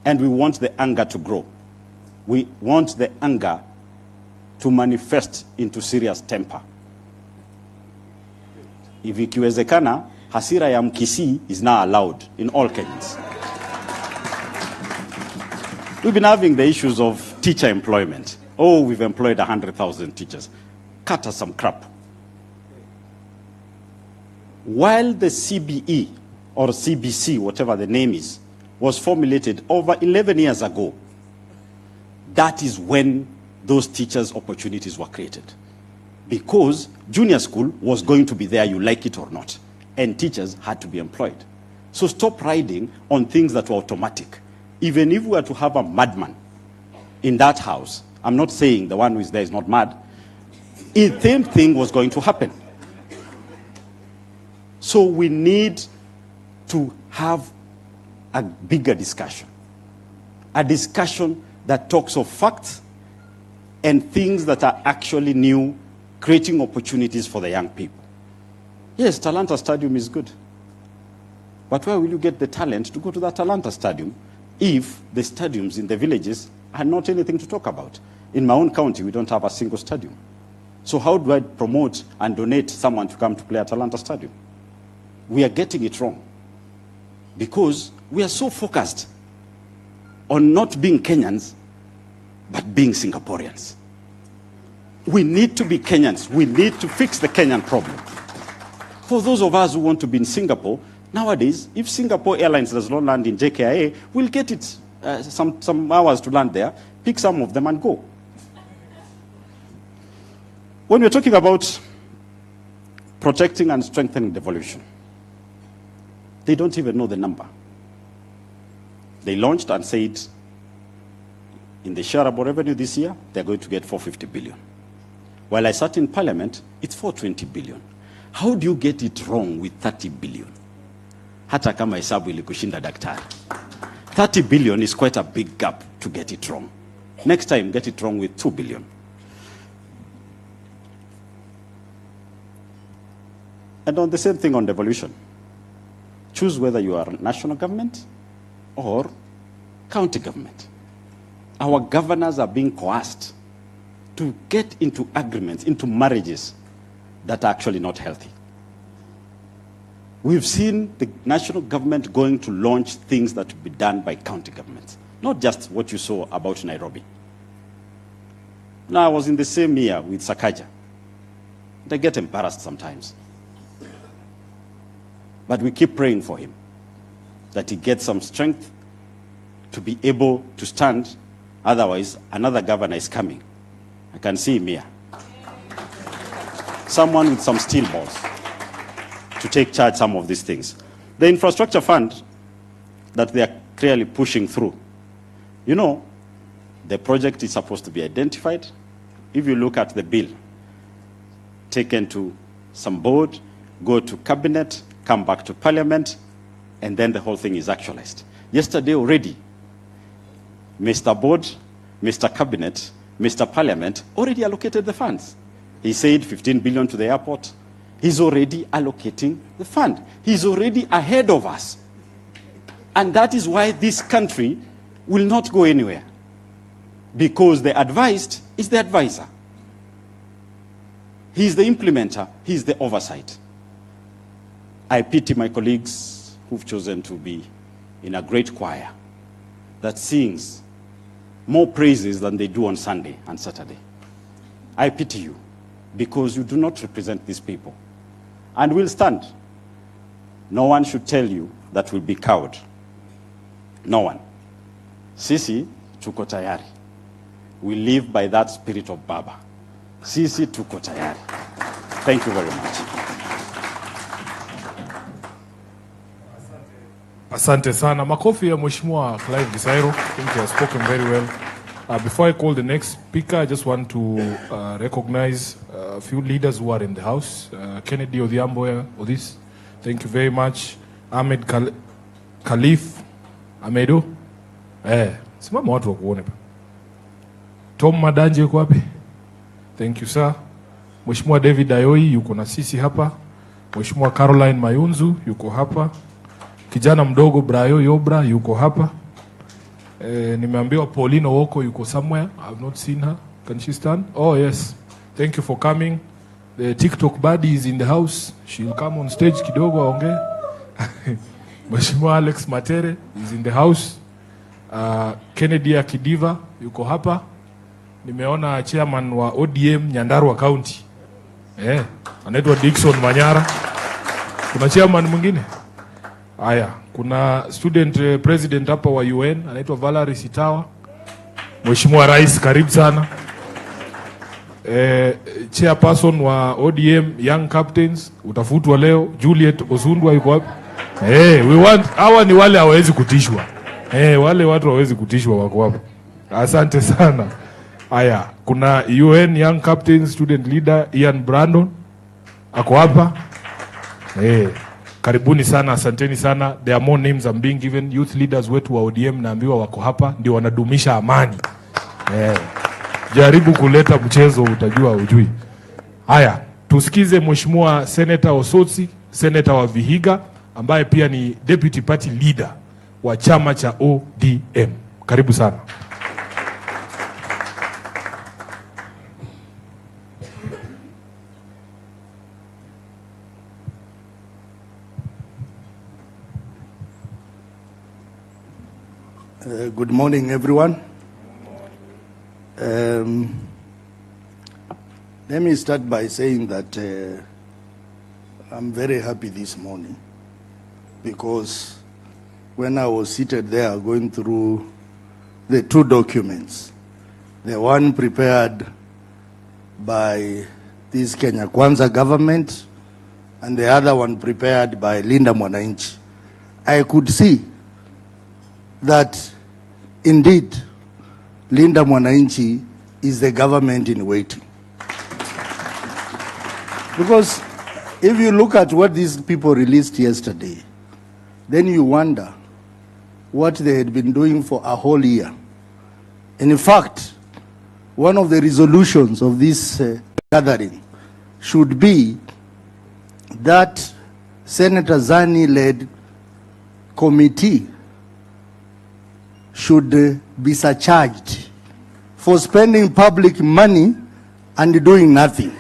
And we want the anger to grow. We want the anger to manifest into serious temper. If ikiwezekana, hasira ya mkisi is now allowed in all Kenyans. We've been having the issues of teacher employment. Oh, we've employed 100,000 teachers. Cut us some crap. While the CBE, or CBC, whatever the name is, was formulated over 11 years ago, that is when those teachers' opportunities were created. Because junior school was going to be there, you like it or not, and teachers had to be employed. So stop riding on things that were automatic. Even if we were to have a madman in that house, I'm not saying the one who is there is not mad, the same thing was going to happen. So we need to have a bigger discussion, a discussion that talks of facts and things that are actually new, creating opportunities for the young people. Yes, Talanta Stadium is good. But where will you get the talent to go to that Talanta Stadium if the stadiums in the villages are not anything to talk about? In my own county, we don't have a single stadium. So how do I promote and donate someone to come to play at Talanta Stadium? We are getting it wrong because we are so focused on not being Kenyans, but being Singaporeans. We need to be Kenyans. We need to fix the Kenyan problem. For those of us who want to be in Singapore, nowadays, if Singapore Airlines does not land in JKIA, we'll get it some hours to land there, pick some of them and go. When we're talking about protecting and strengthening devolution, They don't even know the number. They launched and said, in the shareable revenue this year, they're going to get 450 billion. While I sat in Parliament, it's 420 billion. How do you get it wrong with 30 billion? Hata kama hesabu ilikushinda daktari. 30 billion is quite a big gap to get it wrong. Next time, get it wrong with 2 billion. And on the same thing on devolution. Choose whether you are national government or county government. Our governors are being coerced to get into agreements, into marriages that are actually not healthy. We've seen the national government going to launch things that will be done by county governments, not just what you saw about Nairobi. Now, I was in the same year with Sakaja. And I get embarrassed sometimes. But we keep praying for him, that he gets some strength to be able to stand. Otherwise, another governor is coming. I can see him here. Someone with some steel balls to take charge some of these things. The infrastructure fund that they are clearly pushing through, you know, the project is supposed to be identified. If you look at the bill, taken to some board, go to cabinet, come back to parliament, and then the whole thing is actualized. Yesterday already, Mr. Board, Mr. Cabinet, Mr. Parliament already allocated the funds. He said 15 billion to the airport. He's already allocating the fund. He's already ahead of us. And that is why this country will not go anywhere. Because the advised is the advisor. He's the implementer, he's the oversight. I pity my colleagues who've chosen to be in a great choir that sings more praises than they do on Sunday and Saturday. I pity you because you do not represent these people. And we'll stand. No one should tell you that we'll be cowed. No one. Sisi tuko tayari. We live by that spirit of Baba. Sisi tuko tayari. Thank you very much. Asante sana. Makofi ya Mheshimiwa Clive Gisairo. I think he has spoken very well. Before I call the next speaker, I just want to recognize a few leaders who are in the house. Kennedy Odhiambo Odis, thank you very much. Ahmed Khalif Amedo. Simama watu wakuone pa. Tom Madanje yuko wapi? Thank you sir. Mheshimiwa David Ayoi yuko na sisi hapa. Mheshimiwa Caroline Mayunzu yuko hapa. Kijana mdogo Brayo Yobra yuko hapa. Nimeambiwa Paulino Woko yuko somewhere. I have not seen her. Can she stand? Oh yes. Thank you for coming. The TikTok buddy is in the house. She'll come on stage kidogo aongee. Mheshimiwa Alex Matere is in the house. Kennedy Akidiva yuko hapa. Nimeona chairman wa ODM Nyandarua County. Anaitwa Dickson Manyara. Kuna chairman mwingine? Aya, kuna student president hapa wa UN anaitwa Valerie Sitawa. Mheshimiwa Rais, karibu sana. Chairperson wa ODM Young Captains utafutwa leo, Juliet Osundwa yuko wapi? We want, hawa ni wale hawezi kutishwa. Wale watu hawezi kutishwa wako hapa. Asante sana. Aya, kuna UN Young Captains student leader Ian Brandon ako hapa. Karibuni sana, asanteni sana. There are more names I'm being given. Youth leaders wetu wa ODM naambiwa wako hapa, ndio wanadumisha amani. Jaribu kuleta mchezo utajua ujui. Haya, tusikize Mheshimiwa Senator Osotsi, Senator wa Vihiga, ambaye pia ni Deputy Party Leader wa chama cha ODM. Karibu sana. Good morning, everyone. Let me start by saying that I'm very happy this morning because when I was seated there going through the two documents, the one prepared by this Kenya Kwanza government and the other one prepared by Linda Mwananchi, I could see that indeed Linda Mwananchi is the government in waiting. Because if you look at what these people released yesterday, then you wonder what they had been doing for a whole year. And in fact, one of the resolutions of this gathering should be that Senator Zani-led committee should be surcharged for spending public money and doing nothing.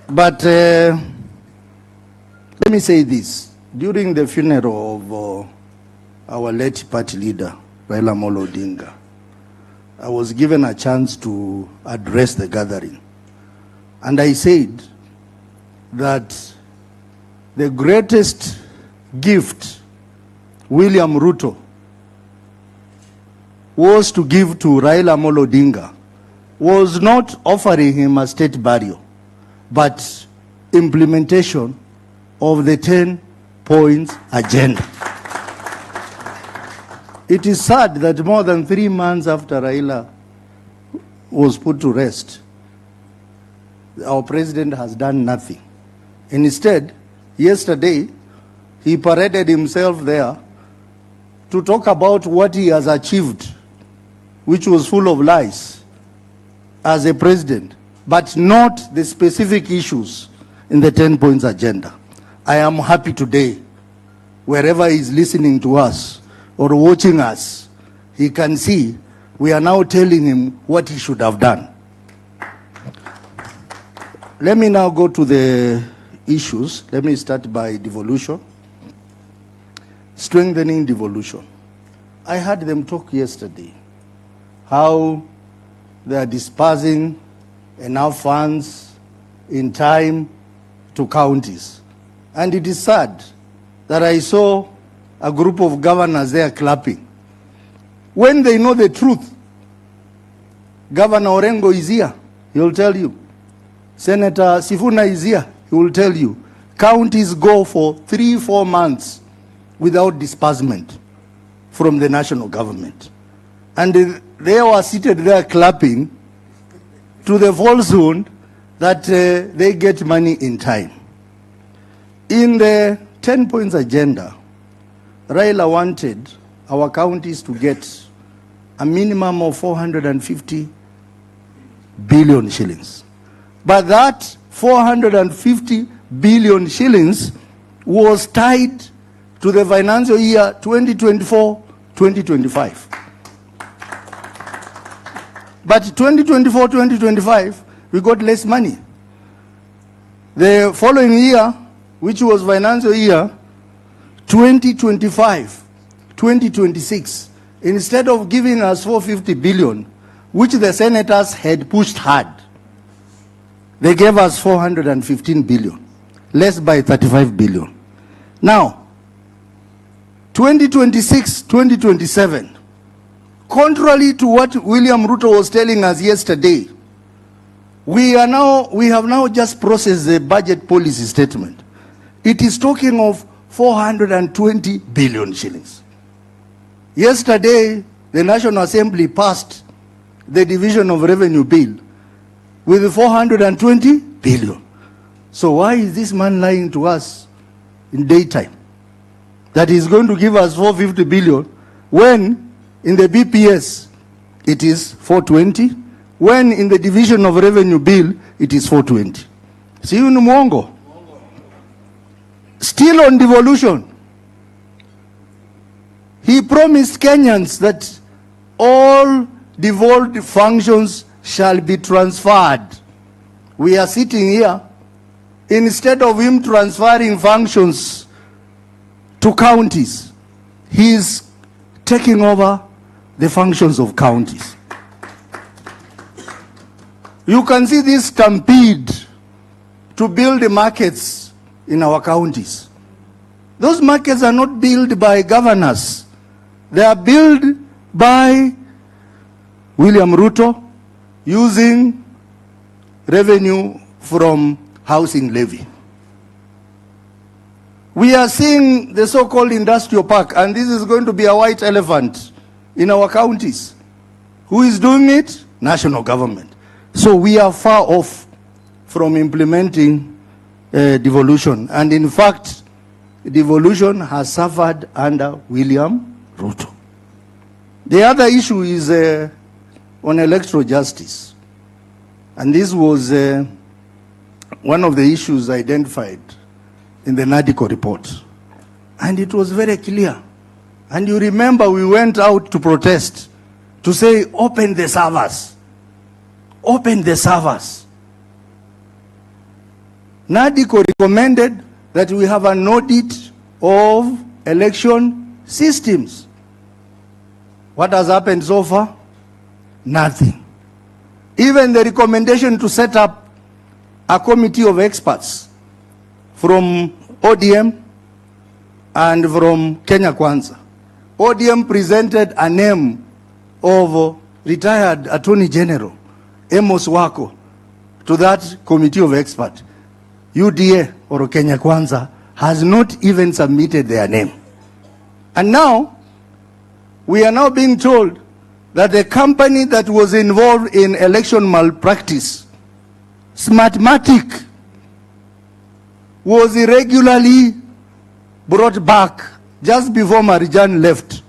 But let me say this. During the funeral of our late party leader, Raila Amolo Odinga, I was given a chance to address the gathering. And I said that the greatest gift William Ruto was to give to Raila Amolo Odinga was not offering him a state burial, but implementation of the 10 points agenda. It is sad that more than 3 months after Raila was put to rest, our president has done nothing. Instead, yesterday, he paraded himself there to talk about what he has achieved, which was full of lies as a president, but not the specific issues in the 10 points agenda. I am happy today, wherever he is listening to us or watching us, he can see we are now telling him what he should have done. Let me now go to the issues. Let me start by devolution. Strengthening devolution. I heard them talk yesterday how they are dispersing enough funds in time to counties. And it is sad that I saw a group of governors there clapping. When they know the truth, Governor Orengo is here, he will tell you. Senator Sifuna is here, he will tell you. Counties go for 3-4 months without disbursement from the national government. And they were seated there clapping to the falsehood that they get money in time. In the 10 points agenda, Raila wanted our counties to get a minimum of 450 billion shillings. But that 450 billion shillings was tied to the financial year 2024-2025. But 2024-2025, we got less money. The following year, which was financial year 2025-2026, instead of giving us 450 billion, which the senators had pushed hard, they gave us 415 billion, less by 35 billion. Now, 2026-2027, contrary to what William Ruto was telling us yesterday, we have now just processed the budget policy statement. It is talking of 420 billion shillings. Yesterday, the National Assembly passed the Division of Revenue Bill with 420 billion. So why is this man lying to us in daytime that he's going to give us 450 billion when in the BPS it is 420, when in the Division of Revenue Bill it is 420? See you in Mwongo. Still on devolution, he promised Kenyans that all devolved functions shall be transferred. We are sitting here, instead of him transferring functions to counties, he is taking over the functions of counties. You can see this stampede to build the markets in our counties. Those markets are not built by governors. They are built by William Ruto using revenue from housing levy. We are seeing the so-called industrial park, and this is going to be a white elephant in our counties. Who is doing it? National government. So we are far off from implementing devolution. And in fact, devolution has suffered under William Ruto. The other issue is on electoral justice. And this was one of the issues identified in the NADICO report. And it was very clear. And you remember we went out to protest, to say, open the servers. Open the servers. NADICO recommended that we have an audit of election systems. What has happened so far? Nothing. Even the recommendation to set up a committee of experts from ODM and from Kenya Kwanza. ODM presented a name of retired Attorney General Amos Wako to that committee of experts. UDA or Kenya Kwanza has not even submitted their name. And now, we are now being told that the company that was involved in election malpractice, Smartmatic, was irregularly brought back just before Marijan left.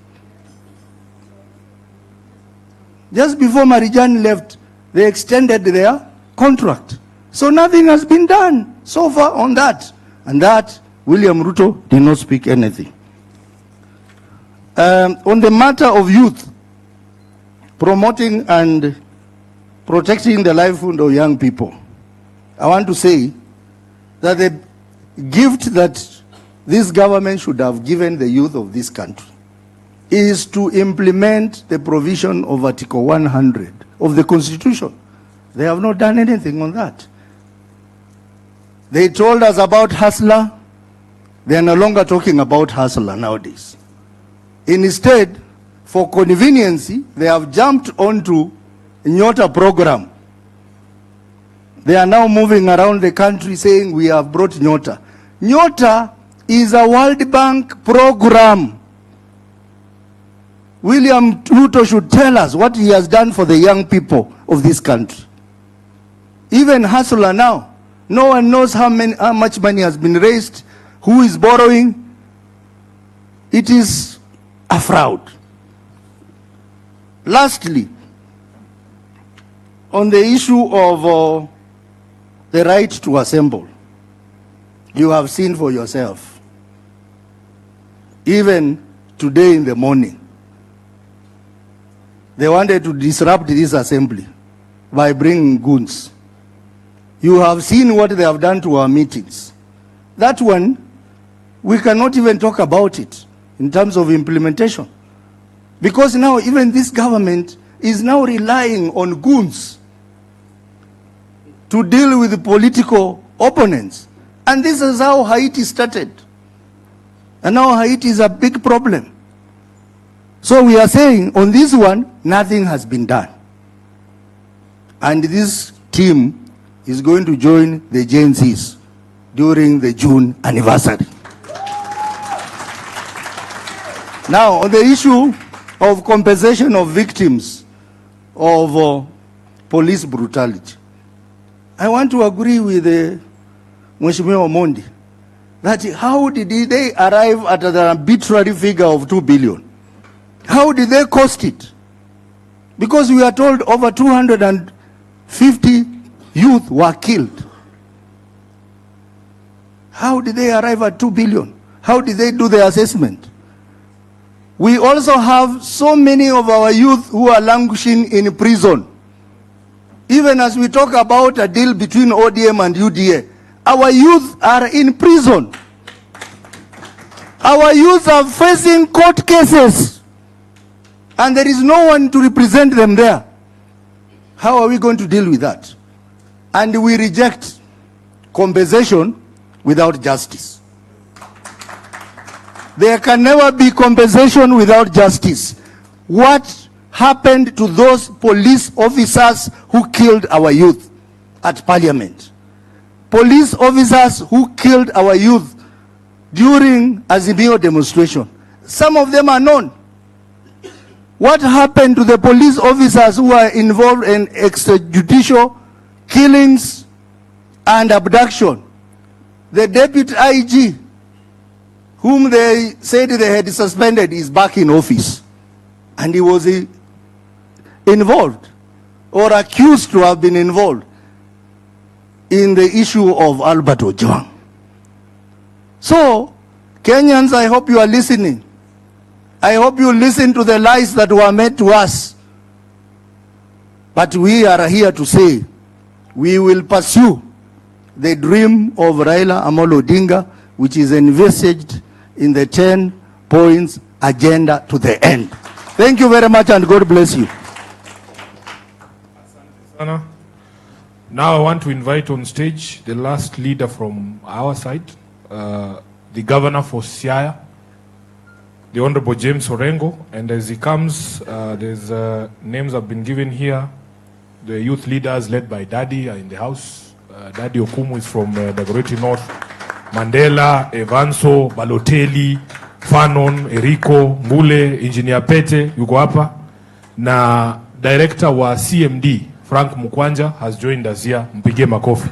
Just before Marijan left, they extended their contract. So nothing has been done so far on that. And that, William Ruto did not speak anything. On the matter of youth, promoting and protecting the livelihood of young people, I want to say that the gift that this government should have given the youth of this country is to implement the provision of Article 100 of the Constitution. They have not done anything on that. They told us about hustler. They are no longer talking about hustler nowadays. Instead, for conveniency, they have jumped onto Nyota program. They are now moving around the country saying we have brought Nyota. Nyota is a World Bank program. William Ruto should tell us what he has done for the young people of this country. Even hustler now, no one knows how much money has been raised, who is borrowing. It is a fraud. Lastly, on the issue of the right to assemble, you have seen for yourself. Even today in the morning, they wanted to disrupt this assembly by bringing goons. You have seen what they have done to our meetings. That one, we cannot even talk about it in terms of implementation. Because now even this government is now relying on goons to deal with the political opponents. And this is how Haiti started. And now Haiti is a big problem. So we are saying on this one, nothing has been done. And this team is going to join the Gen Zs during the June anniversary. Now, on the issue of compensation of victims of police brutality, I want to agree with Mheshimiwa Omondi that how did they arrive at an arbitrary figure of 2 billion? How did they cost it? Because we are told over 250 youth were killed. How did they arrive at 2 billion? How did they do the assessment? We also have so many of our youth who are languishing in prison. Even as we talk about a deal between ODM and UDA, our youth are in prison. Our youth are facing court cases. And there is no one to represent them there. How are we going to deal with that? And we reject compensation without justice. There can never be compensation without justice. What happened to those police officers who killed our youth at Parliament? Police officers who killed our youth during Azimio demonstration. Some of them are known. What happened to the police officers who are involved in extrajudicial killings and abduction? The deputy IG, whom they said they had suspended, is back in office. And he was involved or accused to have been involved in the issue of Albert Ojwang. So, Kenyans, I hope you are listening. I hope you listen to the lies that were made to us. But we are here to say, we will pursue the dream of Raila Amolo Odinga, which is envisaged in the 10 points agenda to the end. Thank you very much and God bless you. Now I want to invite on stage the last leader from our side, the governor for Siaya, the Honorable James Orengo, and as he comes, there's names have been given here. The youth leaders led by Daddy are in the house. Daddy Okumu is from Dagoretti North. Mandela, Evanso, Balotelli, Fanon, Eriko, Mbule, Engineer Pete, yuko hapa. Na director wa CMD, Frank Mukwanja, has joined us here. Mpige makofi.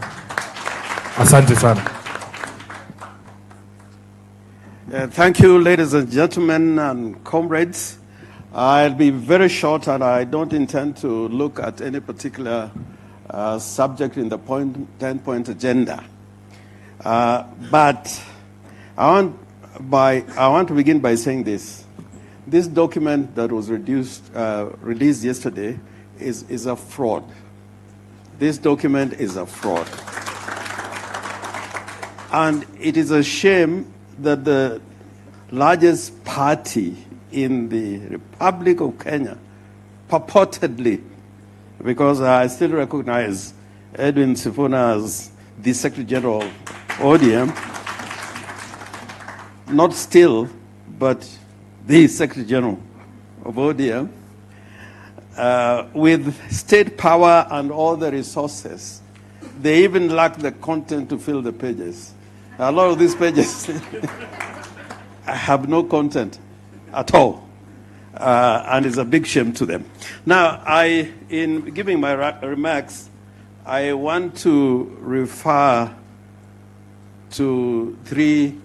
Asante sana. Thank you, ladies and gentlemen and comrades. I'll be very short, and I don't intend to look at any particular subject in the 10-point agenda. But I want to begin by saying this. This document that was released yesterday is a fraud. This document is a fraud. And it is a shame that the largest party in the Republic of Kenya, purportedly, because I still recognize Edwin Sifuna as the Secretary General of ODM, not still, but the Secretary General of ODM, with state power and all the resources, they even lack the content to fill the pages. A lot of these pages have no content at all, and it's a big shame to them. Now, in giving my remarks, I want to refer to 3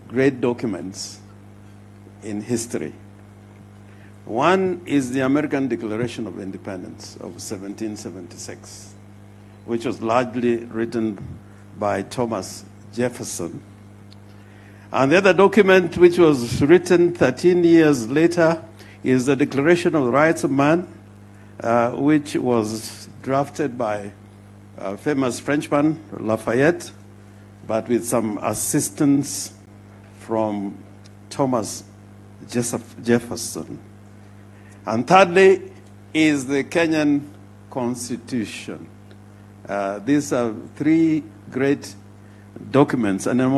great documents in history. One is the American Declaration of Independence of 1776, which was largely written by Thomas Jefferson. And the other document, which was written 13 years later, is the Declaration of the Rights of Man, which was drafted by a famous Frenchman, Lafayette, but with some assistance from Thomas Jefferson. And thirdly is the Kenyan Constitution. These are 3 great documents, and in a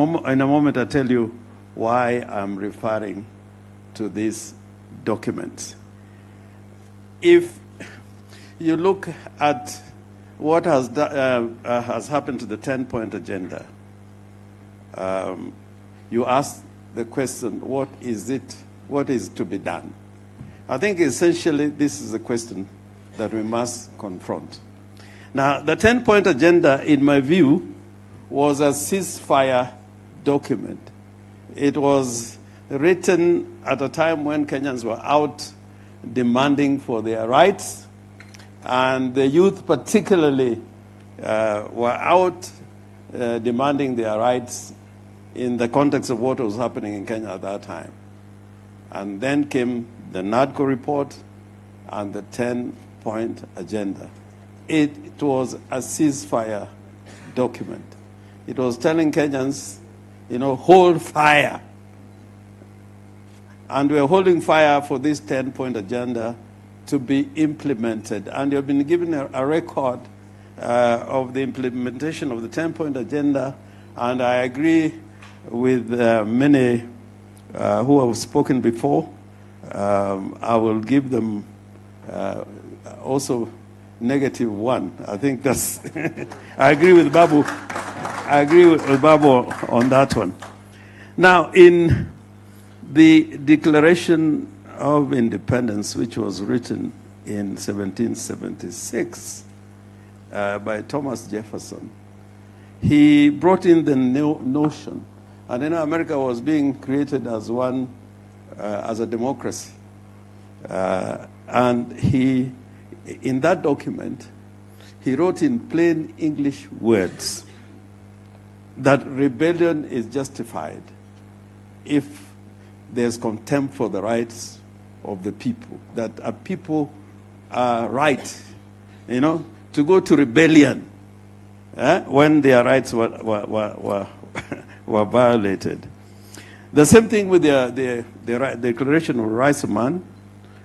moment I'll tell you why I'm referring to these documents. If you look at what has happened to the 10-point agenda, you ask the question, what is to be done? I think essentially this is a question that we must confront. Now, the 10-point agenda, in my view, was a ceasefire document. It was written at a time when Kenyans were out demanding for their rights, and the youth particularly were out demanding their rights in the context of what was happening in Kenya at that time. And then came the NADCO report and the 10-point agenda. It was a ceasefire document. It was telling Kenyans, hold fire. And we're holding fire for this 10-point agenda to be implemented. And you've been given a record of the implementation of the 10-point agenda, and I agree with many who have spoken before. I will give them also -1. I think that's, I agree with Babu. I agree with Babu on that one. Now, in the Declaration of Independence, which was written in 1776 by Thomas Jefferson, he brought in the notion, and then America was being created as as a democracy. And he, in that document, he wrote in plain English words that rebellion is justified if there's contempt for the rights of the people, that a people are right, to go to rebellion when their rights were violated. The same thing with the Declaration of Rights of Man,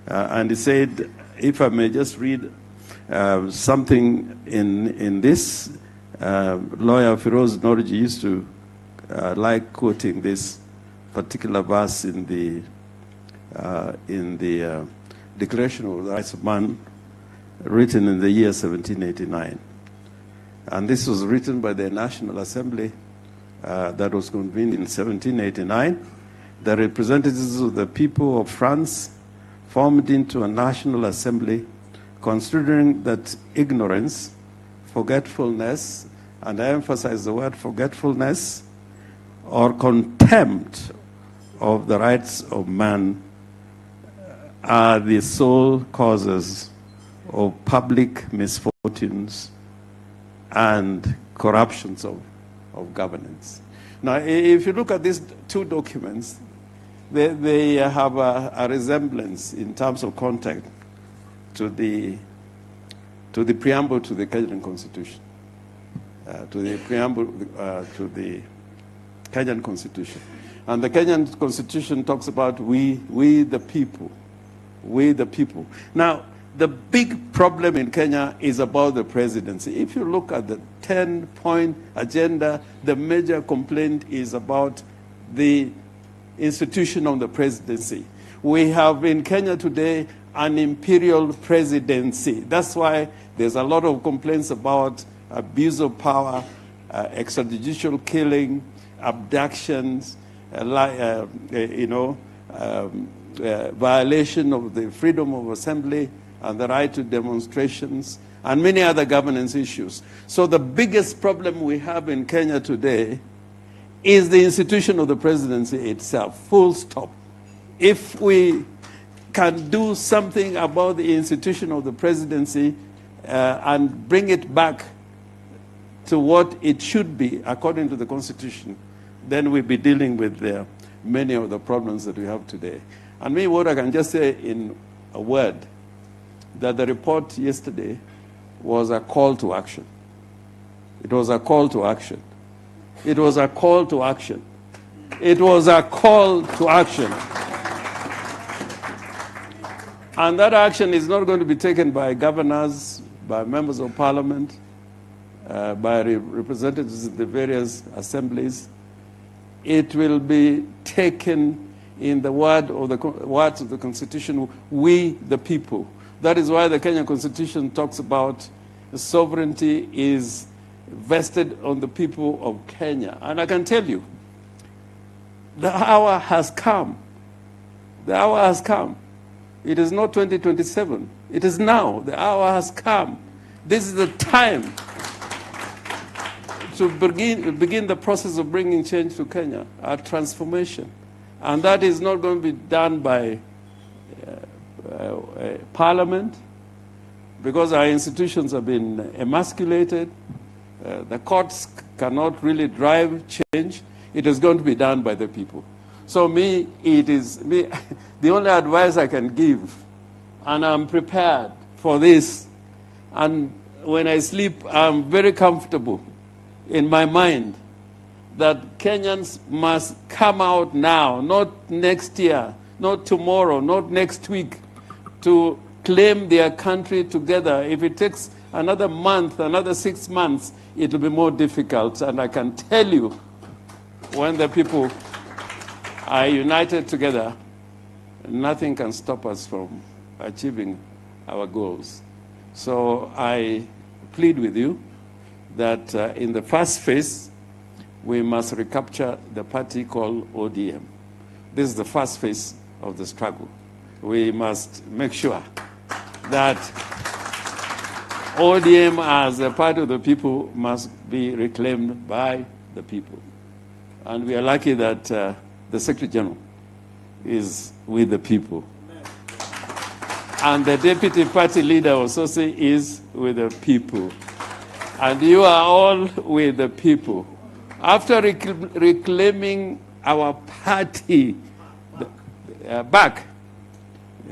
and he said, if I may just read something in this, lawyer Firoz Norji used to like quoting this particular verse in the Declaration of the Rights of Man, written in the year 1789. And this was written by the National Assembly that was convened in 1789. The representatives of the people of France formed into a National Assembly, considering that ignorance, forgetfulness, and I emphasize the word forgetfulness, or contempt of the rights of man are the sole causes of public misfortunes and corruptions of governance. Now, if you look at these two documents, they have a resemblance in terms of content to the preamble to the Kenyan Constitution, to the Kenyan Constitution. And the Kenyan Constitution talks about we the people, we the people. Now, the big problem in Kenya is about the presidency. If you look at the 10-point agenda, the major complaint is about the institution of the presidency. We have in Kenya today an imperial presidency. That's why there's a lot of complaints about abuse of power, extrajudicial killing, abductions, violation of the freedom of assembly and the right to demonstrations, and many other governance issues. So the biggest problem we have in Kenya today is the institution of the presidency itself, full stop. If we can do something about the institution of the presidency and bring it back to what it should be according to the Constitution, then we'll be dealing with many of the problems that we have today. And me, what I can just say in a word, that the report yesterday was a call to action. It was a call to action. It was a call to action. It was a call to action. And that action is not going to be taken by governors, by members of parliament, by representatives of the various assemblies. It will be taken in the words of the Constitution, we the people. That is why the Kenyan Constitution talks about sovereignty is vested on the people of Kenya. And I can tell you, the hour has come. The hour has come. It is not 2027. It is now. The hour has come. This is the time to begin the process of bringing change to Kenya, a transformation. And that is not going to be done by Parliament, because our institutions have been emasculated. The courts cannot really drive change. It is going to be done by the people. So the only advice I can give, and I'm prepared for this, and when I sleep, I'm very comfortable in my mind that Kenyans must come out now, not next year, not tomorrow, not next week, to claim their country together. If it takes another month, another 6 months, it will be more difficult. And I can tell you, when the people are united together, nothing can stop us from achieving our goals. So I plead with you that in the first phase, we must recapture the party called ODM. This is the first phase of the struggle. We must make sure that ODM as a part of the people must be reclaimed by the people. And we are lucky that the Secretary General is with the people. And the deputy party leader also is with the people. And you are all with the people. After reclaiming our party back,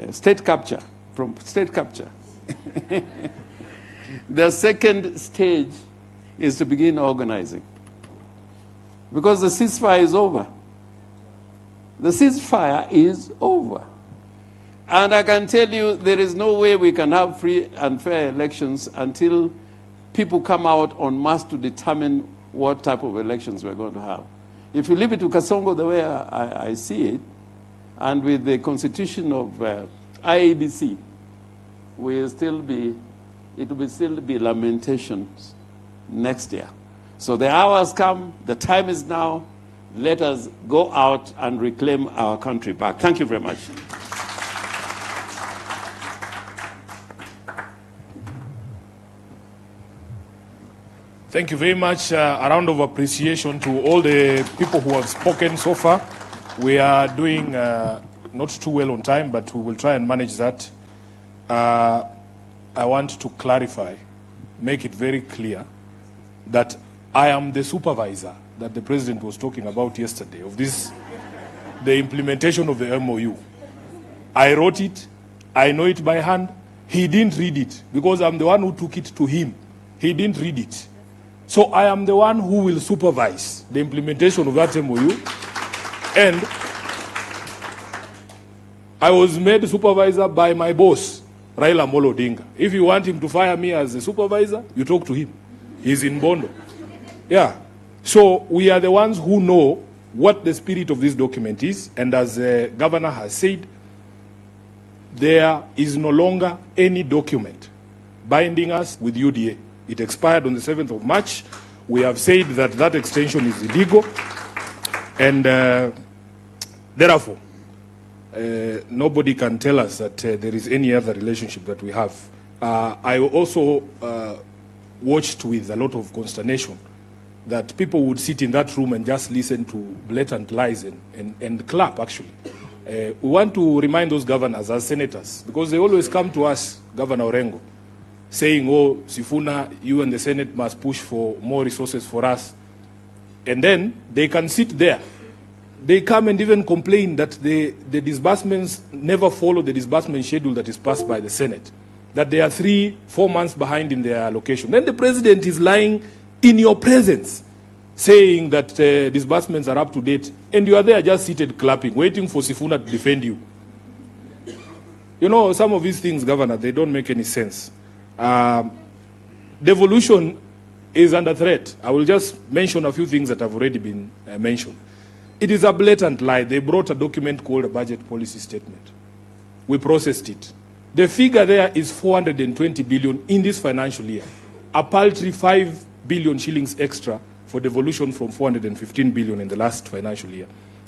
state capture, from state capture, the second stage is to begin organizing. Because the ceasefire is over. The ceasefire is over. And I can tell you there is no way we can have free and fair elections until people come out en masse to determine what type of elections we're going to have. If you leave it to Kasongo the way I see it, and with the constitution of IEBC, it will still be lamentations next year. So the hour has come, the time is now. Let us go out and reclaim our country back. Thank you very much. Thank you very much. A round of appreciation to all the people who have spoken so far. We are doing not too well on time, but we will try and manage that. I want to clarify, make it very clear that I am the supervisor that the president was talking about yesterday of this, the implementation of the MOU. I wrote it. I know it by hand. He didn't read it because I'm the one who took it to him. He didn't read it. So I am the one who will supervise the implementation of that MOU. And I was made supervisor by my boss, Raila Amolo Odinga. If you want him to fire me as a supervisor, you talk to him. He's in Bondo. Yeah. So we are the ones who know what the spirit of this document is. And as the governor has said, there is no longer any document binding us with UDA. It expired on the 7th of March. We have said that that extension is illegal. And therefore, nobody can tell us that there is any other relationship that we have. I also watched with a lot of consternation that people would sit in that room and just listen to blatant lies and clap, actually. We want to remind those governors as senators, because they always come to us, Governor Orengo, saying, oh, Sifuna, you and the Senate must push for more resources for us. And then they can sit there. They come and even complain that the disbursements never follow the disbursement schedule that is passed by the Senate, that they are 3-4 months behind in their allocation. Then the president is lying in your presence, saying that disbursements are up to date, and you are there just seated clapping, waiting for Sifuna to defend you. You know, some of these things, Governor, they don't make any sense. Devolution is under threat. I will just mention a few things that have already been mentioned. It is a blatant lie. They brought a document called a budget policy statement. We processed it. The figure there is 420 billion in this financial year. A paltry 5 billion shillings extra for devolution from 415 billion in the last financial year.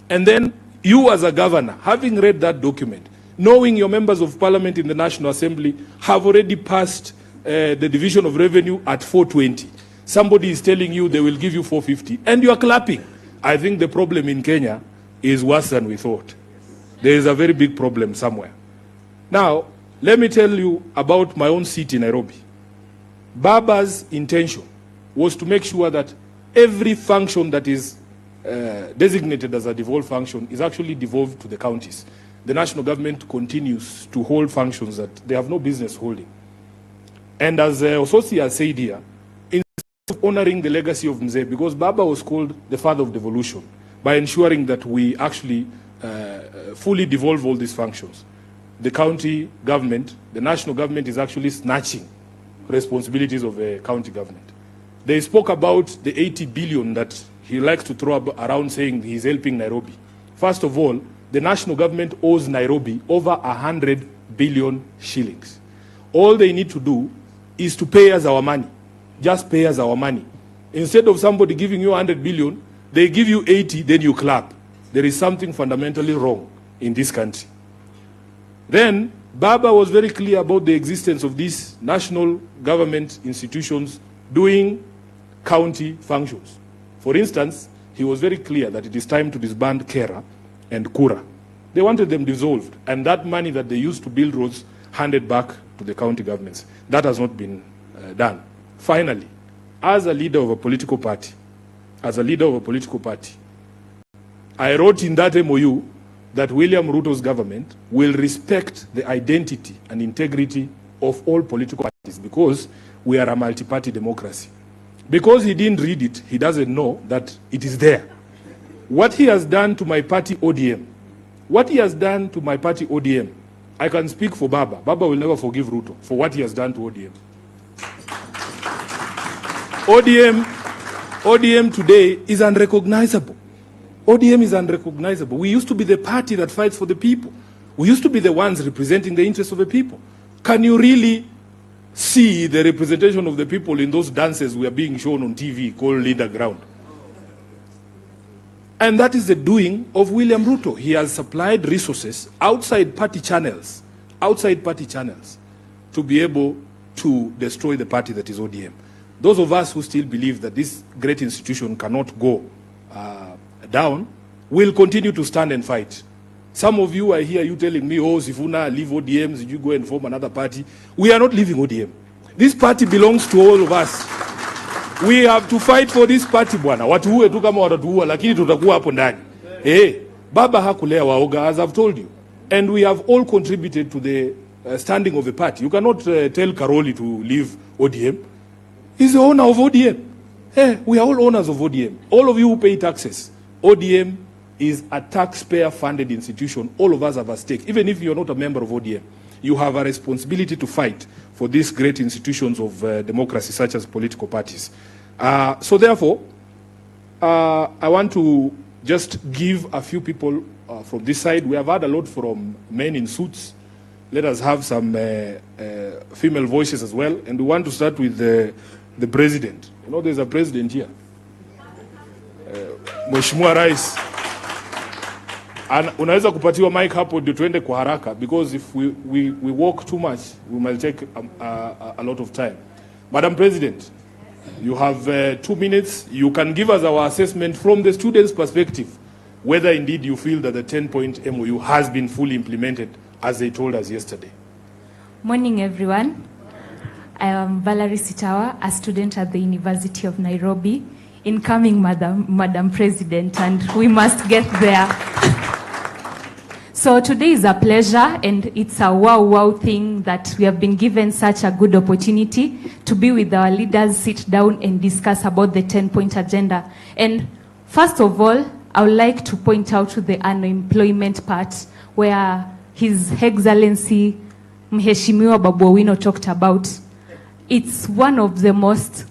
And then you as a governor, having read that document, knowing your members of parliament in the National Assembly have already passed the division of revenue at 420. Somebody is telling you they will give you 450, and you are clapping. I think the problem in Kenya is worse than we thought. There is a very big problem somewhere. Now, let me tell you about my own seat in Nairobi. Baba's intention was to make sure that every function that is designated as a devolved function is actually devolved to the counties. The national government continues to hold functions that they have no business holding. And as Ososi has said here, instead of honoring the legacy of Mzee, because Baba was called the father of devolution, by ensuring that we actually fully devolve all these functions, the county government, the national government is actually snatching responsibilities of the county government. They spoke about the 80 billion that he likes to throw around, saying he's helping Nairobi. First of all, the national government owes Nairobi over 100 billion shillings. All they need to do is to pay us our money. Just pay us our money. Instead of somebody giving you 100 billion They give you 80, then you clap. There is something fundamentally wrong in this country. Then, Baba was very clear about the existence of these national government institutions doing county functions. For instance, he was very clear that it is time to disband Kera and Kura. They wanted them dissolved, and that money that they used to build roads handed back to the county governments. That has not been done. Finally, as a leader of a political party, I wrote in that MOU that William Ruto's government will respect the identity and integrity of all political parties because we are a multi-party democracy. Because he didn't read it, he doesn't know that it is there. What he has done to my party ODM, I can speak for Baba. Baba will never forgive Ruto for what he has done to ODM. ODM today is unrecognizable. ODM is unrecognizable. We used to be the party that fights for the people. We used to be the ones representing the interests of the people. Can you really see the representation of the people in those dances we are being shown on TV called Leader Ground? And that is the doing of William Ruto. He has supplied resources outside party channels to be able to destroy the party that is ODM. Those of us who still believe that this great institution cannot go down will continue to stand and fight. Some of you, I hear you telling me, oh, Sifuna, leave ODM, you go and form another party. We are not leaving ODM. This party belongs to all of us. We have to fight for this party, bwana. Watuue tu kama watatuua, lakini tutakuwa hapo ndani. Baba hakulea waoga, as I've told you. And we have all contributed to the standing of the party. You cannot tell Karoli to leave ODM. He's the owner of ODM. We are all owners of ODM. All of you who pay taxes. ODM is a taxpayer-funded institution. All of us have a stake. Even if you're not a member of ODM, you have a responsibility to fight for these great institutions of democracy, such as political parties. So therefore, I want to just give a few people from this side. We have had a lot from men in suits. Let us have some female voices as well. And we want to start with the president. You know, there's a president here. Mheshimiwa Rais. Unaweza kupatiwa mic hapo ndio tuende kwa haraka, because if we walk too much, we might take a lot of time. Madam President, you have 2 minutes. You can give us our assessment from the students' perspective, whether indeed you feel that the 10-point MOU has been fully implemented as they told us yesterday. Morning, everyone. I am Valerie Sitawa, a student at the University of Nairobi. Incoming Madam President, and we must get there. So today is a pleasure, and it's a wow thing that we have been given such a good opportunity to be with our leaders, sit down and discuss about the 10-point agenda. And first of all, I would like to point out to the unemployment part, where His Excellency Mheshimiwa Babu Owino talked about. It's one of the most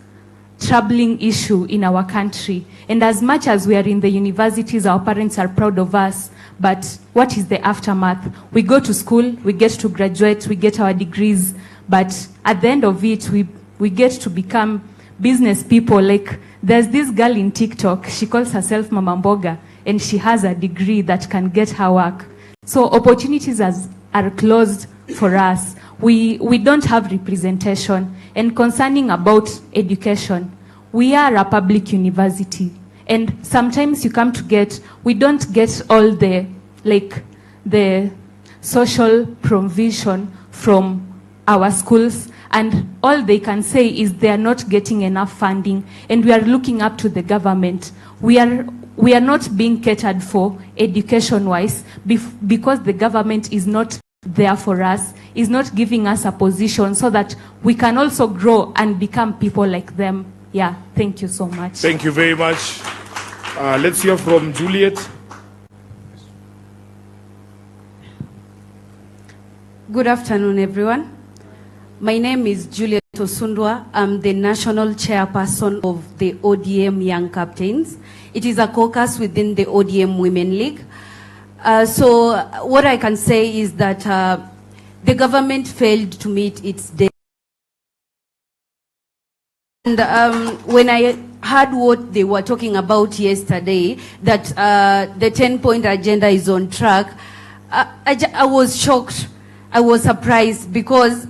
troubling issue in our country. And as much as we are in the universities, our parents are proud of us, but what is the aftermath? We go to school, we get to graduate, we get our degrees, but at the end of it, we get to become business people. Like, there's this girl in TikTok, she calls herself Mama Mboga, and she has a degree that can get her work. So opportunities are closed for us. We don't have representation. And concerning about education, we are a public university. And sometimes we don't get all the social provision from our schools. And all they can say is they are not getting enough funding. And we are looking up to the government. We are not being catered for education-wise because the government is not there for us, is not giving us a position so that we can also grow and become people like them. Yeah, thank you so much. Thank you very much. Let's hear from Juliet. Good afternoon, everyone. My name is Juliet Osundwa. I'm the national chairperson of the ODM Young Captains. It is a caucus within the ODM Women League. So what I can say is that the government failed to meet its deadline. And when I heard what they were talking about yesterday, that the 10-point agenda is on track, I was shocked. I was surprised because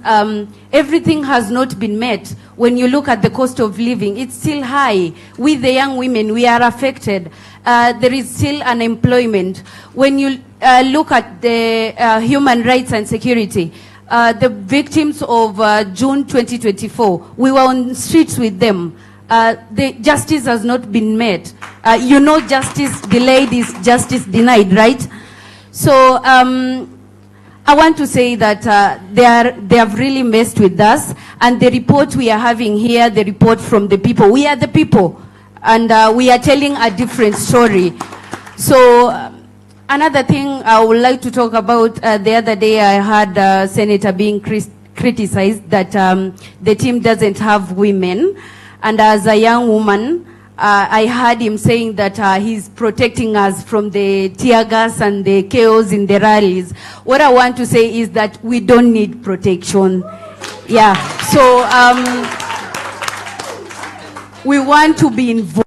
everything has not been met. When you look at the cost of living, it's still high. We, the young women, we are affected. There is still unemployment. When you look at the human rights and security, the victims of June 2024, we were on streets with them. The justice has not been met. You know, justice delayed is justice denied, right? So I want to say that they have really messed with us, and the report we are having here, the report from the people, we are the people, and we are telling a different story. So another thing I would like to talk about, the other day I heard Senator being criticized that the team doesn't have women, and as a young woman, I heard him saying that he's protecting us from the tear gas and the chaos in the rallies. What I want to say is that we don't need protection. Yeah, so we want to be involved.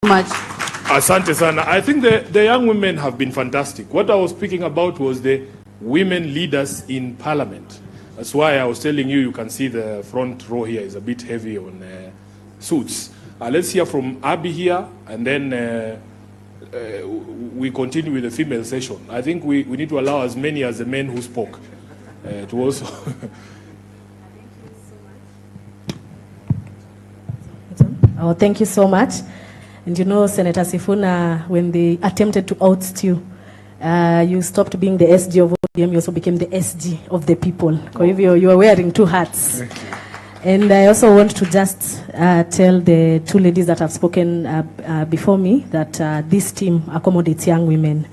Much. Asante sana. I think the young women have been fantastic. What I was speaking about was the women leaders in parliament. That's why I was telling you, you can see the front row here is a bit heavy on suits. Let's hear from Abby here, and then we continue with the female session. I think we need to allow as many as the men who spoke to also... Oh, thank you so much. And you know, Senator Sifuna, when they attempted to oust you, you stopped being the SG of ODM, you also became the SG of the people. Kwa hivyo, you are wearing two hats. And I also want to just tell the two ladies that have spoken before me that this team accommodates young women.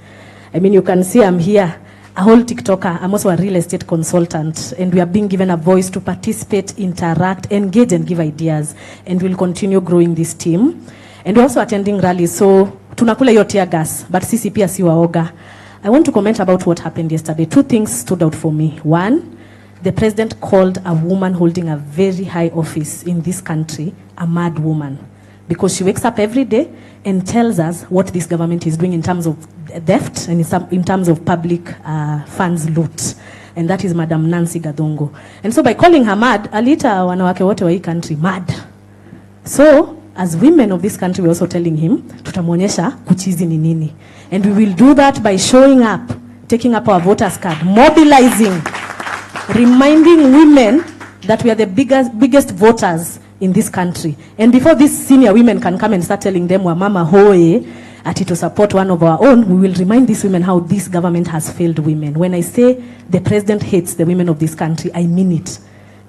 I mean, you can see I'm here, a whole TikToker. I'm also a real estate consultant, and we are being given a voice to participate, interact, engage, and give ideas. And we'll continue growing this team. And we're also attending rallies, so tunakula hiyo tear gas, but sisi pia si waoga. I want to comment about what happened yesterday. Two things stood out for me. One, the president called a woman holding a very high office in this country a mad woman, because she wakes up every day and tells us what this government is doing in terms of theft and in terms of public funds loot. And that is Madam Nancy Gadongo. And so by calling her mad, aliita wanawake wote wa hii country mad. So as women of this country, we're also telling him, tutamuonyesha kuchizi ni nini. And we will do that by showing up, taking up our voters card, mobilizing, reminding women that we are the biggest voters in this country. And before these senior women can come and start telling them, wamama hoe, ati to support one of our own, we will remind these women how this government has failed women. When I say the president hates the women of this country, I mean it.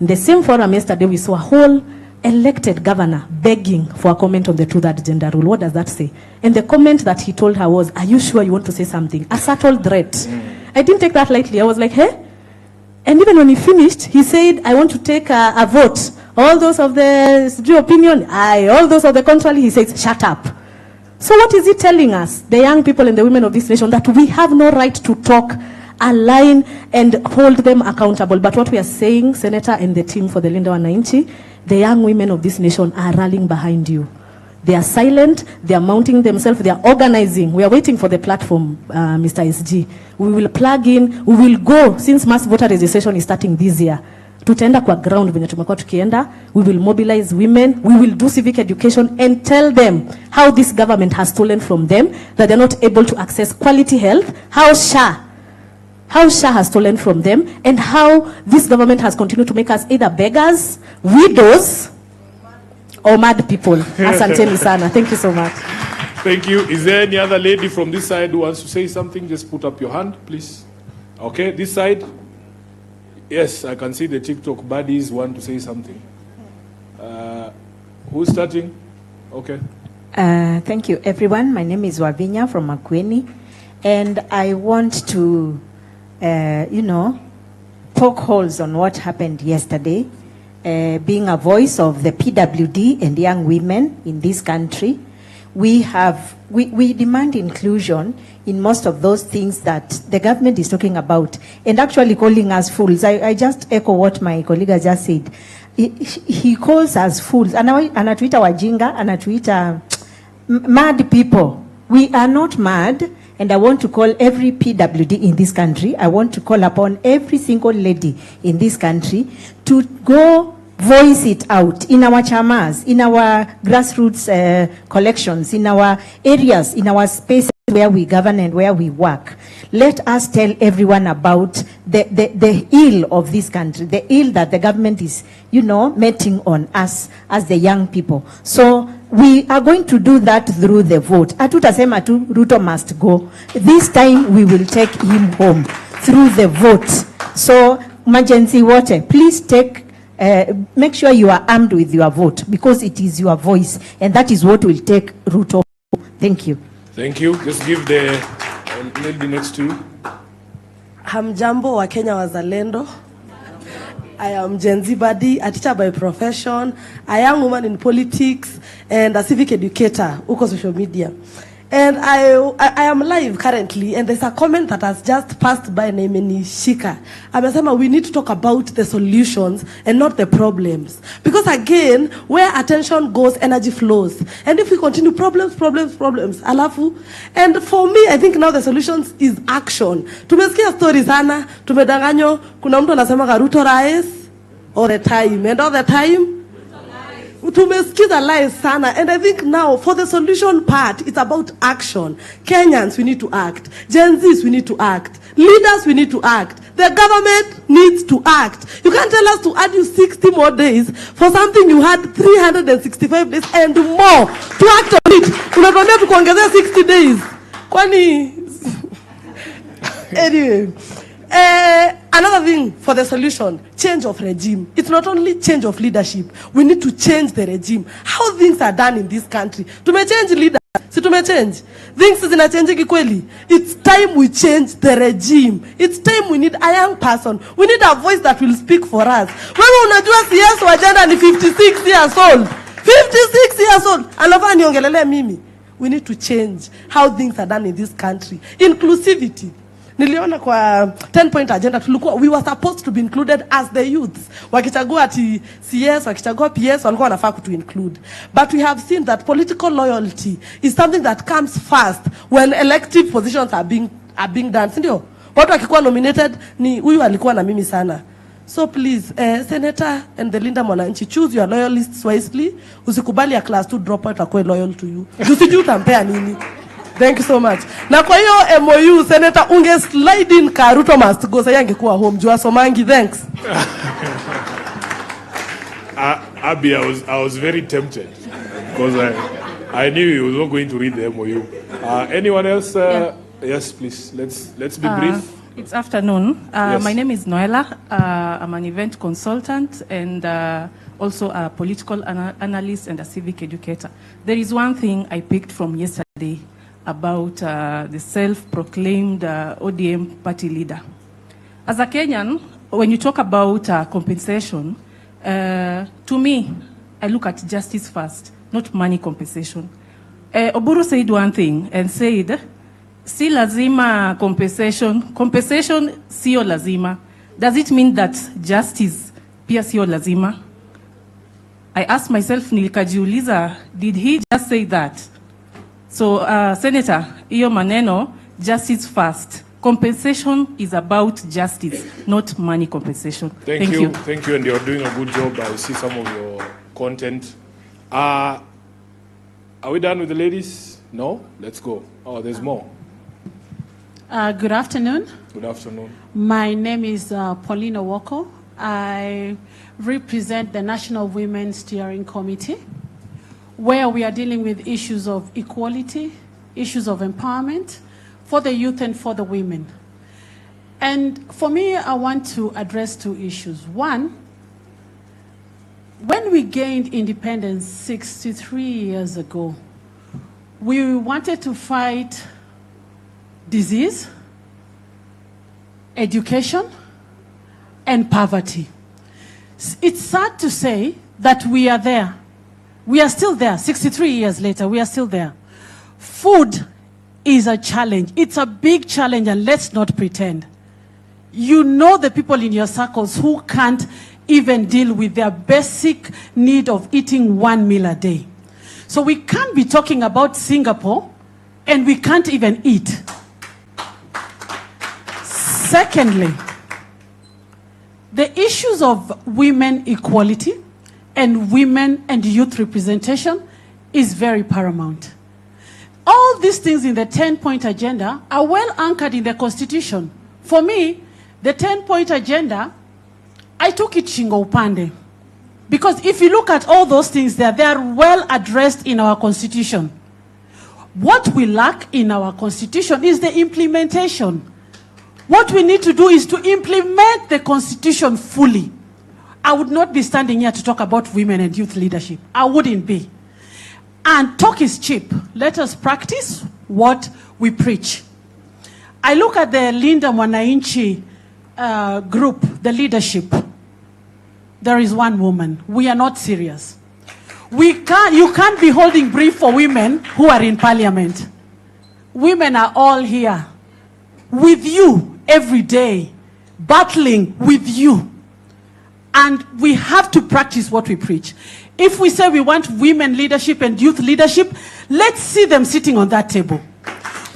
In the same forum yesterday, we saw a whole elected governor begging for a comment on the 2/3 gender rule. What does that say? And the comment that he told her was, are you sure you want to say something? A subtle threat. I didn't take that lightly. I was like, hey? And even when he finished, he said, I want to take a vote. All those of the opinion, aye. All those of the contrary, he says, shut up. So what is he telling us, the young people and the women of this nation, that we have no right to talk, align, and hold them accountable? But what we are saying, Senator and the team for the Linda Wananchi, the young women of this nation are rallying behind you. They are silent, they are mounting themselves, they are organizing. We are waiting for the platform, Mr. SG. We will plug in, we will go, since mass voter registration is starting this year. Tutaenda kwa ground venye tumekuwa tukienda. We will mobilize women, we will do civic education and tell them how this government has stolen from them, that they're not able to access quality health, how SHA has stolen from them, and how this government has continued to make us either beggars, widows, or mad people. Asanteni sana. Thank you so much. Thank you. Is there any other lady from this side who wants to say something? Just put up your hand, please. Okay, this side. Yes, I can see the TikTok buddies want to say something. Who's starting? Okay. Thank you, everyone. My name is Wavinya from Makueni, and I want to, poke holes on what happened yesterday. being a voice of the PWD and young women in this country. We demand inclusion in most of those things that the government is talking about and actually calling us fools. I just echo what my colleague has just said. He calls us fools. Anatuita wajinga, anatuita mad people. We are not mad, and I want to call every PWD in this country, I want to call upon every single lady in this country to go voice it out in our chamas, in our grassroots collections, in our areas, in our spaces where we govern and where we work. Let us tell everyone about the ill of this country, the ill that the government is, meting on us as the young people. So we are going to do that through the vote. Atutasema tu Ruto must go. This time we will take him home through the vote. So emergency water, please make sure you are armed with your vote because it is your voice and that is what will take Ruto home. Thank you. Thank you. Just give the lady next to you. Hamjambo wa Kenya wazalendo. I am Gen Z Badi, a teacher by profession, a young woman in politics, and a civic educator, uko social media. And I am live currently, and there's a comment that has just passed by named Shika. Amesema we need to talk about the solutions and not the problems. Because again, where attention goes, energy flows. And if we continue problems, alafu. And for me, I think now the solutions is action. Tumesikia stories sana, tumedanganyo, kuna mtu anasema Ruto rais, all the time. And all the time, tumesikiza lies sana. And I think now for the solution part, it's about action. Kenyans, we need to act. Gen Zs, we need to act. Leaders, we need to act. The government needs to act. You can't tell us to add you 60 more days for something you had 365 days and more to act on it. Unatuambia tukuongezea 60 days. Kwani anyway, another thing for the solution, change of regime. It's not only change of leadership. We need to change the regime. How things are done in this country. Change leaders. Si change. Things zinachange kweli. It's time we change the regime. It's time we need a young person. We need a voice that will speak for us. Wewe unajua CS wa jana ni 56 years old. 56 years old. Alafu niongelele mimi. We need to change how things are done in this country. Inclusivity. Niliona kwa 10-point agenda we were supposed to be included as the youths. Wakichagua ati CS, wakichagua PS, walikuwa wanafaa to include. But we have seen that political loyalty is something that comes first when elective positions are being done. Sindio? Watu wakikuwa nominated ni huyu alikuwa na mimi sana. So please, Senator and the Linda Mwananchi, choose your loyalists wisely. Usikubali ya class 2 dropout akue loyal to you. Usijui utampea nini. Thank you so much. Na kwa hiyo MOU, Senator, unge slide in ka Ruto must go. Sasa yangekuwa home. Jua Somangi, thanks. Abby, I was very tempted because I knew you was not going to read the MOU. Anyone else? Yeah. Yes, please. Let's be brief. It's afternoon. Yes. My name is Noella. I'm an event consultant and also a political analyst and a civic educator. There is one thing I picked from yesterday about the self-proclaimed ODM party leader. As a Kenyan, when you talk about compensation, to me, I look at justice first, not money compensation. Oburu said one thing and said, si lazima compensation sio lazima. Does it mean that justice pia sio lazima? I asked myself, nilikajiuliza, did he just say that? So, Senator, iyo maneno, justice first. Compensation is about justice, not money compensation. Thank you. Thank you, and you're doing a good job. I see some of your content. Are we done with the ladies? No? Let's go. Oh, there's more. Good afternoon. Good afternoon. My name is Paulina Woko. I represent the National Women's Steering Committee, where we are dealing with issues of equality, issues of empowerment for the youth and for the women. And for me, I want to address two issues. One, when we gained independence 63 years ago, we wanted to fight disease, education, and poverty. It's sad to say that we are there. We are still there. 63 years later, we are still there. Food is a challenge. It's a big challenge, and let's not pretend. You know the people in your circles who can't even deal with their basic need of eating one meal a day. So we can't be talking about Singapore and we can't even eat. Secondly, the issues of women equality and women and youth representation is very paramount. All these things in the 10-point agenda are well anchored in the Constitution. For me, the 10-point agenda, I took it shingo upande. Because if you look at all those things there, they are well addressed in our Constitution. What we lack in our Constitution is the implementation. What we need to do is to implement the Constitution fully. I would not be standing here to talk about women and youth leadership. I wouldn't be. And talk is cheap. Let us practice what we preach. I look at the Linda Mwananchi group, the leadership. There is one woman. We are not serious. You can't be holding brief for women who are in parliament. Women are all here with you every day, battling with you. And we have to practice what we preach. If we say we want women leadership and youth leadership, let's see them sitting on that table.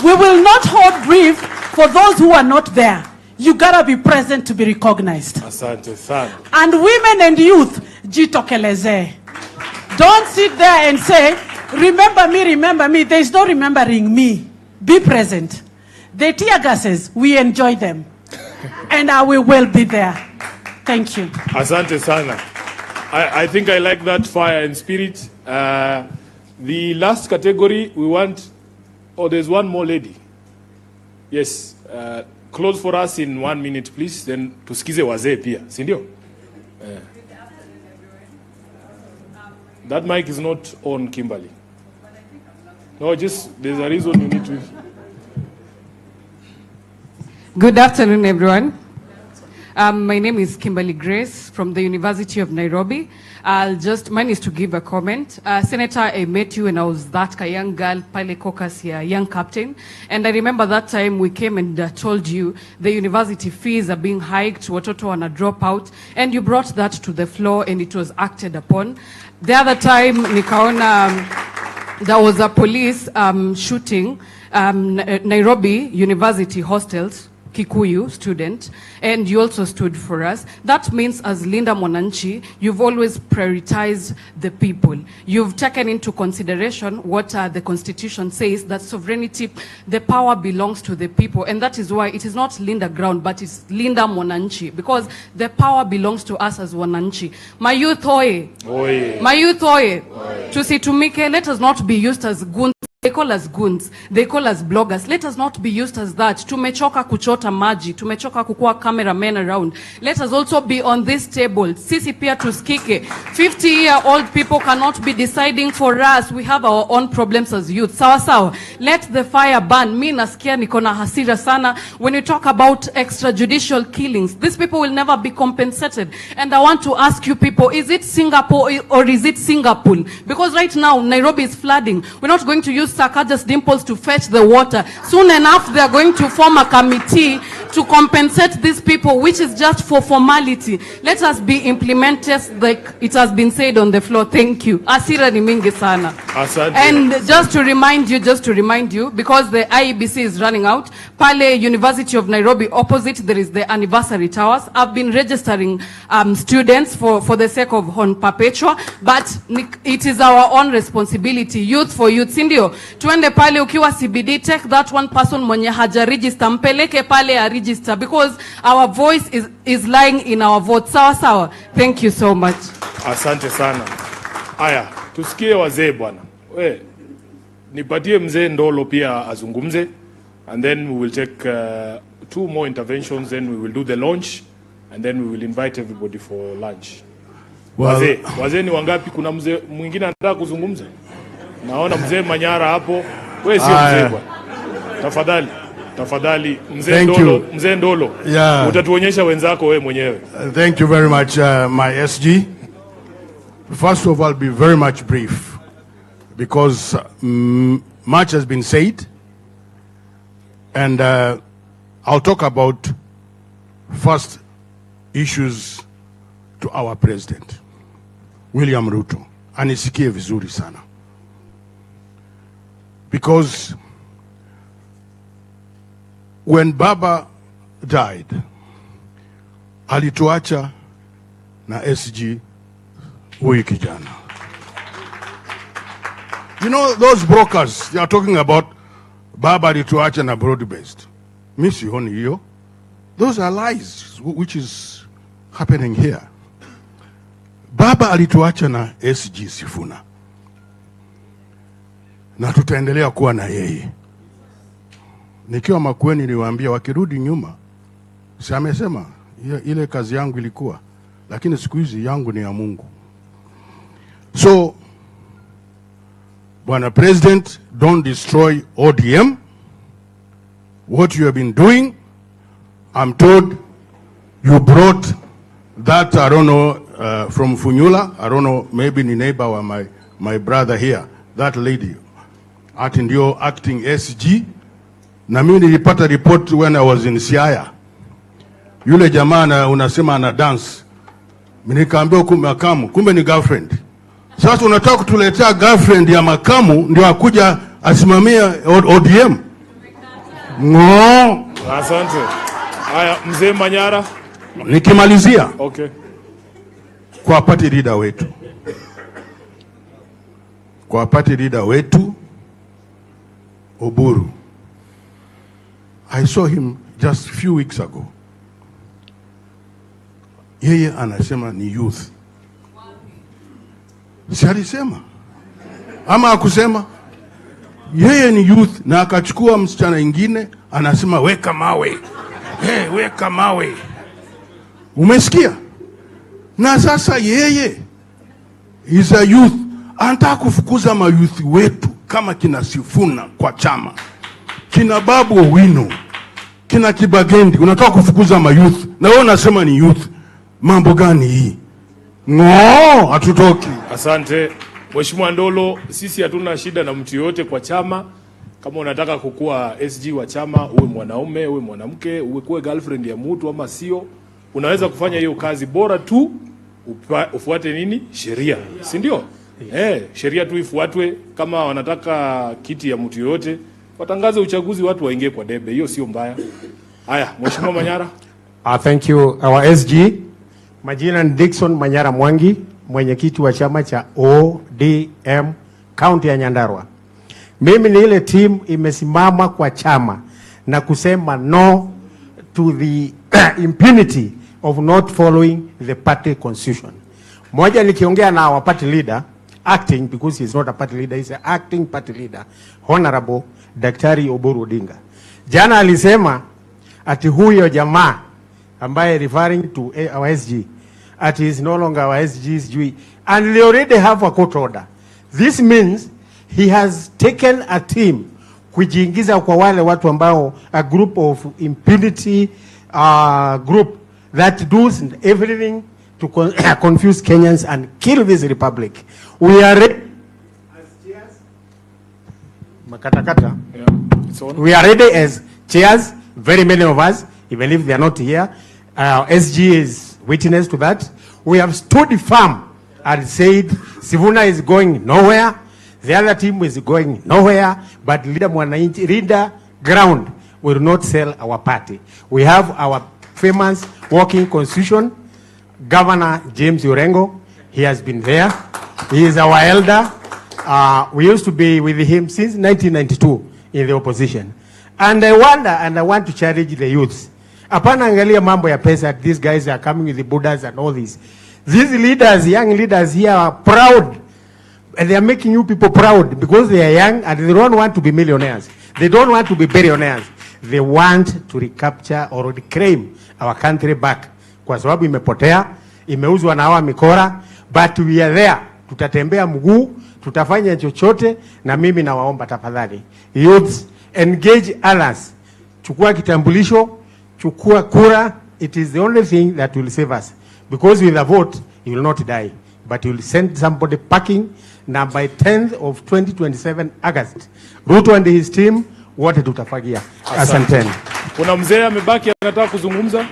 We will not hold brief for those who are not there. You gotta be present to be recognized. Asante sana. And women and youth, jitokeleze. Don't sit there and say, remember me, remember me. There is no remembering me. Be present. The tear gases, we enjoy them. And we will be there. Thank you. Asante sana. I think I like that fire and spirit. The last category, we want, there's one more lady. Yes, close for us in 1 minute, please. Then tusikize wazee pia, si ndio? That mic is not on, Kimberly. No, just there's a reason you need to. Good afternoon, everyone. My name is Kimberly Grace from the University of Nairobi. Mine is to give a comment. Senator, I met you when I was that young girl, Pile Caucus here, young captain. And I remember that time we came and told you the university fees are being hiked, watoto wana drop out. And you brought that to the floor and it was acted upon. The other time, nikaona, there was a police shooting Nairobi University hostels, Kikuyu student, and you also stood for us. That means as Linda Mwananchi, you've always prioritized the people. You've taken into consideration what the Constitution says, that sovereignty, the power belongs to the people, and that is why it is not Linda Ground, but it's Linda Mwananchi, because the power belongs to us as Mwananchi. My youth oye. Oye. My youth oye. Tusitumike, let us not be used as goons. They call us goons. They call us bloggers. Let us not be used as that. Tumechoka kuchota maji. Tumechoka kukua cameramen around. Let us also be on this table. Sisi pia tusikike. 50-year-old people cannot be deciding for us. We have our own problems as youth. Sawa sawa. Let the fire burn. Mi nasikia niko na hasira sana. When you talk about extrajudicial killings, these people will never be compensated. And I want to ask you people, is it Singapore or is it Singapore? Because right now, Nairobi is flooding. We're not going to use Sakaja's dimples to fetch the water. Soon enough, they are going to form a committee to compensate these people, which is just for formality. Let us be implemented like it has been said on the floor. Thank you. Asira ni mingi sana. Asante. And just to remind you, because the IEBC is running out, Pale University of Nairobi opposite, there is the anniversary towers. I've been registering students for the sake of Hon Perpetua, but it is our own responsibility. Youth for youth. Sindio, tuende pale ukiwa CBD, take that one person mwenye haja register, mpeleke pale a register, because our voice is lying in our vote. Sawa sawa. Thank you so much. Asante sana. Aya, tusikie wazee bwana. We, nipatie mzee Ndolo pia azungumze, and then we will take 2 more interventions, then we will do the launch, and then we will invite everybody for lunch. Well, wazee ni wangapi? Kuna mzee mwingine anataka kuzungumza? Naona mzee Manyara hapo. Wewe sio mzee bwana. Tafadhali. Tafadhali Mzee Ndolo. Yeah. Utatuonyesha wenzako wewe mwenyewe. Thank you very much, my SG. First of all, be very much brief because much has been said, and I'll talk about first issues to our president, William Ruto. Anisikie vizuri sana. Because when Baba died, alituacha na SG huyu kijana. You know, those brokers, they are talking about Baba alituacha na broad-based. Misi honi hiyo. Those are lies, which is happening here. Baba alituacha na SG Sifuna. Na tutaendelea kuwa na yeye. Nikiwa Makueni niliwaambia wakirudi nyuma, si amesema ile kazi yangu ilikuwa, lakini siku hizi yangu ni ya Mungu. So, Bwana President, don't destroy ODM. What you have been doing, I'm told you brought that, I don't know, from Funyula, I don't know, maybe ni neighbor or my brother here, that lady, ndio acting SG. Na mimi nilipata report when I was in Siaya. Yule jamaa unasema ana dance. Mimi nikaambia makamu, kumbe ni girlfriend. Sasa unataka kutuletea girlfriend ya makamu ndio akuja asimamia ODM? No. Asante. Haya, Mzee Manyara. Nikimalizia. Okay. Kwa party leader wetu. Kwa party leader wetu Oburu. I saw him just a few weeks ago. Yeye anasema ni youth. Si alisema? Ama akusema? Yeye ni youth na akachukua msichana ingine anasema weka mawe. Weka mawe. Umesikia? Na sasa yeye is a youth. Anataka kufukuza mayouth wetu kama kina Sifuna kwa chama. Kina Babu Owino, kina Kibagendi, unataka kufukuza mayouth. Na wewe unasema ni youth. Mambo gani hii? No, hatutoki. Asante. Mheshimiwa Ndolo, sisi hatuna shida na mtu yote kwa chama. Kama unataka kukua SG wa chama, uwe mwanaume, uwe mwanamke, uwe kuwe girlfriend ya mtu ama sio, unaweza kufanya hiyo kazi, bora tu ufuate nini? Sheria. Si ndio? Sheria tu ifuatwe. Kama wanataka kiti ya mtu yote, watangaze uchaguzi, watu waingie kwa debe. Hiyo sio mbaya. Haya, Mheshimiwa Manyara. Thank you, our SG. Majina ni Dickson Manyara Mwangi, mwenyekiti wa chama cha ODM County ya Nyandarua. Mimi ni ile team imesimama kwa chama na kusema no to the impunity of not following the party constitution. Moja nikiongea na our party leader, acting, because he is not a party leader, he is an acting party leader, Honorable Daktari Oburu Odinga. Jana alisema ati huyo jamaa ambaye referring to our SG, ati is no longer our SG's Jui, and they already have a court order. This means he has taken a team kujiingiza kwa wale watu ambao a group of impunity group that does everything to confuse Kenyans and kill this republic. We are ready as chairs. Makatakata. Yeah. We are ready as chairs, very many of us, even if they are not here. SG is witness to that. We have stood firm and said Sifuna is going nowhere. The other team is going nowhere. But leader ground will not sell our party. We have our famous working constitution. Governor James Orengo, he has been there. He is our elder. We used to be with him since 1992 in the opposition. And I wonder, and I want to challenge the youths. Apana angalia mambo ya pesa, these guys are coming with the Buddhas and all this. These leaders, young leaders here are proud. And they are making you people proud because they are young and they don't want to be millionaires. They don't want to be billionaires. They want to recapture or reclaim our country back. Kwa sababu imepotea, imeuzwa na hawa mikora, but we are there. Tutatembea mguu, tutafanya chochote, na mimi nawaomba tafadhali, youths, engage others chukua kitambulisho, chukua kura. It is the only thing that will save us. Because with a vote, you will not die. But you will send somebody packing. Now by 10th of 2027 August, Ruto and his team, wote tutafagia. Asanteni. Kuna mzee amebaki anataka kuzungumza?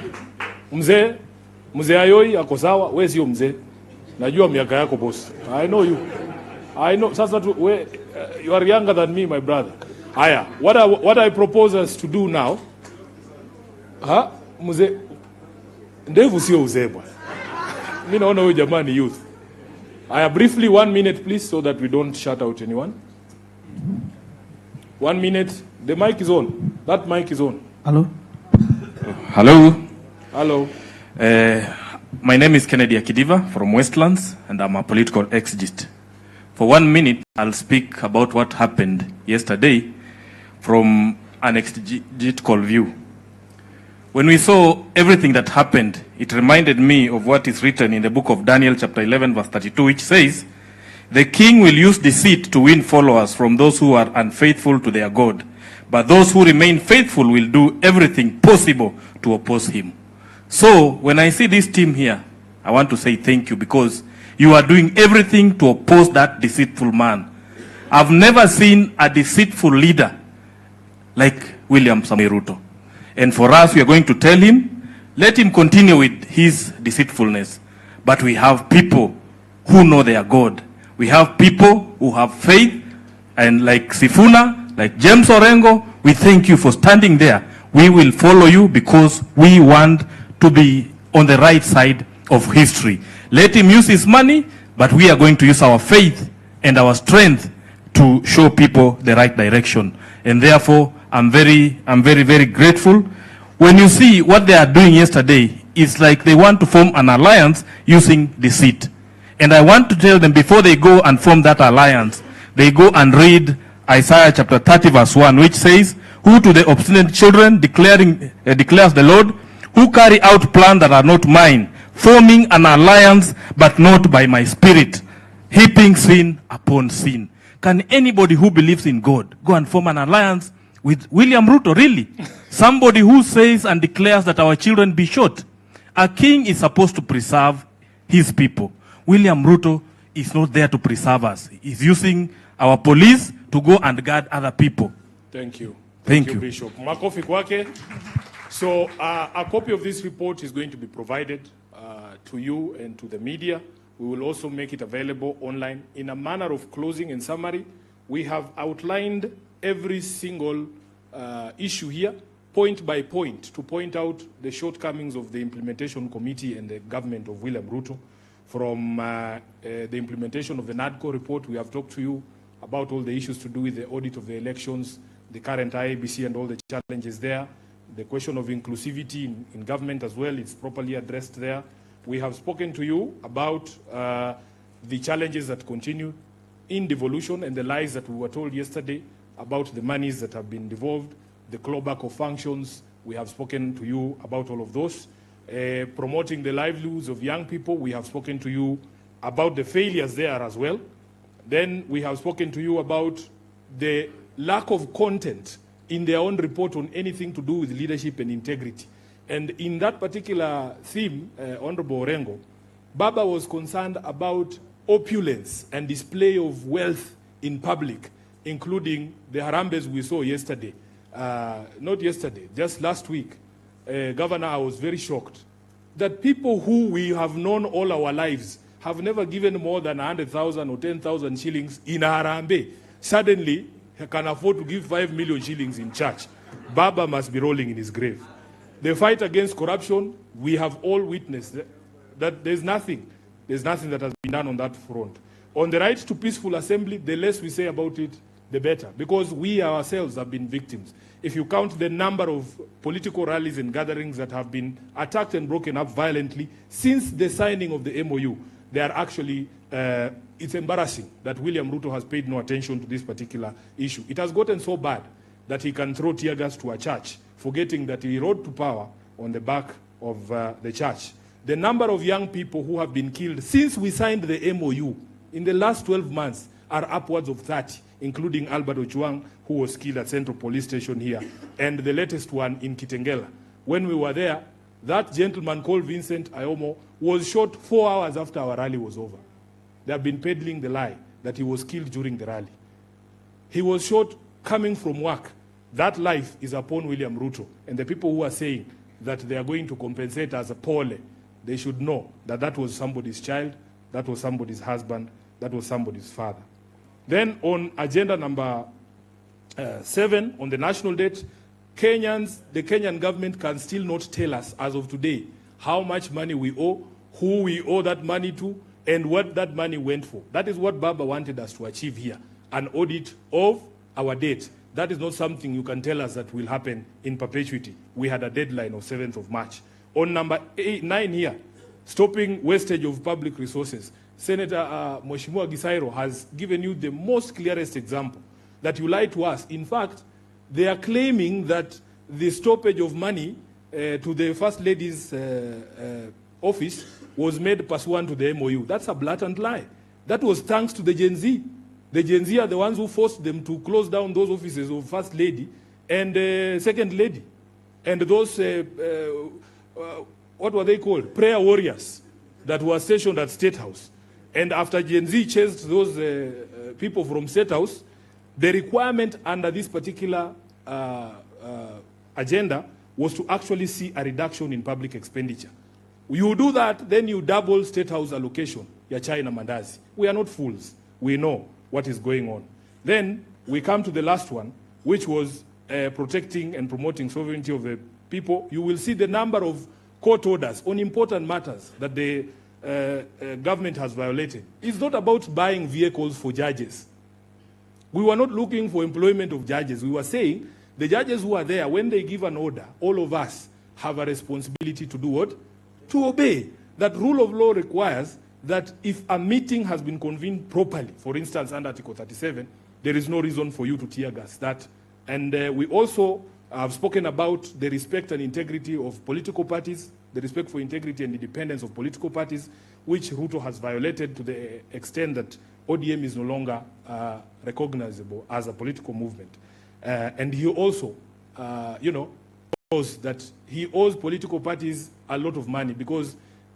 Mzee Ayoi ako sawa, wewe sio mzee. Najua miaka yako boss. I know you. I know. Sasa you are younger than me, my brother. Haya, what I propose us to do now. Mzee ndevu sio uzee bwana. Mimi naona huyu jamani youth. Haya, briefly 1 minute please so that we don't shut out anyone. 1 minute. The mic is on. That mic is on. Hello. Hello. Hello. My name is Candid from Westlands, and I'm a political exegete. For 1 minute, I'll speak about what happened yesterday from an exegetical view. When we saw everything that happened, it reminded me of what is written in the book of Daniel chapter 11 verse 32, which says, "The king will use deceit to win followers from those who are unfaithful to their God. But those who remain faithful will do everything possible to oppose him." So, when I see this team here, I want to say thank you, because you are doing everything to oppose that deceitful man. I've never seen a deceitful leader like William Samoei Ruto. And for us, we are going to tell him, let him continue with his deceitfulness. But we have people who know their God. We have people who have faith, and like Sifuna, like James Orengo, we thank you for standing there. We will follow you because we want to be on the right side of history. Let him use his money, but we are going to use our faith and our strength to show people the right direction. And therefore, I'm very, very grateful. When you see what they are doing yesterday, it's like they want to form an alliance using deceit. And I want to tell them, before they go and form that alliance, they go and read Isaiah chapter 30 verse 1, which says, "Who to the obstinate children declares the Lord, who carry out plans that are not mine, forming an alliance but not by my spirit, heaping sin upon sin." Can anybody who believes in God go and form an alliance with William Ruto? Really? Somebody who says and declares that our children be shot. A king is supposed to preserve his people. William Ruto is not there to preserve us. He's using our police to go and guard other people. Thank you. Thank you, Bishop. Makofi kwake. So a copy of this report is going to be provided to you and to the media. We will also make it available online. In a manner of closing and summary, we have outlined every single issue here, point by point, to point out the shortcomings of the implementation committee and the government of William Ruto. From the implementation of the NADCO report, we have talked to you about all the issues to do with the audit of the elections, the current IABC and all the challenges there. The question of inclusivity in government as well is properly addressed there. We have spoken to you about the challenges that continue in devolution and the lies that we were told yesterday about the monies that have been devolved, the clawback of functions. We have spoken to you about all of those. Promoting the livelihoods of young people, we have spoken to you about the failures there as well. Then we have spoken to you about the lack of content in their own report on anything to do with leadership and integrity. And in that particular theme, Honorable Orengo, Baba was concerned about opulence and display of wealth in public, including the harambes we saw yesterday. Not yesterday, just last week. Governor, I was very shocked that people who we have known all our lives have never given more than 100,000 or 10,000 shillings in a harambe. Suddenly, he can afford to give 5 million shillings in church. Baba must be rolling in his grave. The fight against corruption, we have all witnessed that there's nothing that has been done on that front. On the right to peaceful assembly, the less we say about it, the better, because we ourselves have been victims. If you count the number of political rallies and gatherings that have been attacked and broken up violently since the signing of the MOU, they are actually, it's embarrassing that William Ruto has paid no attention to this particular issue. It has gotten so bad that he can throw tear gas to a church, forgetting that he rode to power on the back of the church. The number of young people who have been killed since we signed the MOU in the last 12 months are upwards of 30, including Albert Ojuang, who was killed at Central Police Station here, and the latest one in Kitengela. When we were there, that gentleman called Vincent Ayomo was shot 4 hours after our rally was over. They have been peddling the lie that he was killed during the rally. He was shot coming from work. That life is upon William Ruto. And the people who are saying that they are going to compensate as a pole, they should know that that was somebody's child, that was somebody's husband, that was somebody's father. Then on agenda number 7, on the national debt, the Kenyan government can still not tell us as of today how much money we owe, who we owe that money to, and what that money went for. That is what Baba wanted us to achieve here, an audit of our debt. That is not something you can tell us that will happen in perpetuity. We had a deadline of 7th of March. On number 9 here, stopping wastage of public resources, Senator Mheshimiwa Gisairo has given you the most clearest example that you lied to us. In fact, they are claiming that the stoppage of money to the First Lady's office was made pursuant to the MOU. That's a blatant lie. That was thanks to the Gen Z. The Gen Z are the ones who forced them to close down those offices of First Lady and Second Lady. And those, what were they called? Prayer warriors that were stationed at State House. And after Gen Z chased those people from State House, the requirement under this particular agenda was to actually see a reduction in public expenditure. You do that, then you double State House allocation, ya China Mandazi. We are not fools. We know what is going on. Then we come to the last one, which was protecting and promoting sovereignty of the people. You will see the number of court orders on important matters that the government has violated. It's not about buying vehicles for judges. We were not looking for employment of judges. We were saying the judges who are there, when they give an order, all of us have a responsibility to do what? To obey. That rule of law requires that if a meeting has been convened properly, for instance, under Article 37, there is no reason for you to tear gas that. And we also have spoken about the respect and integrity of political parties, the respect for integrity and independence of political parties, which Ruto has violated to the extent that ODM is no longer recognizable as a political movement. And he also, knows that he owes political parties a lot of money because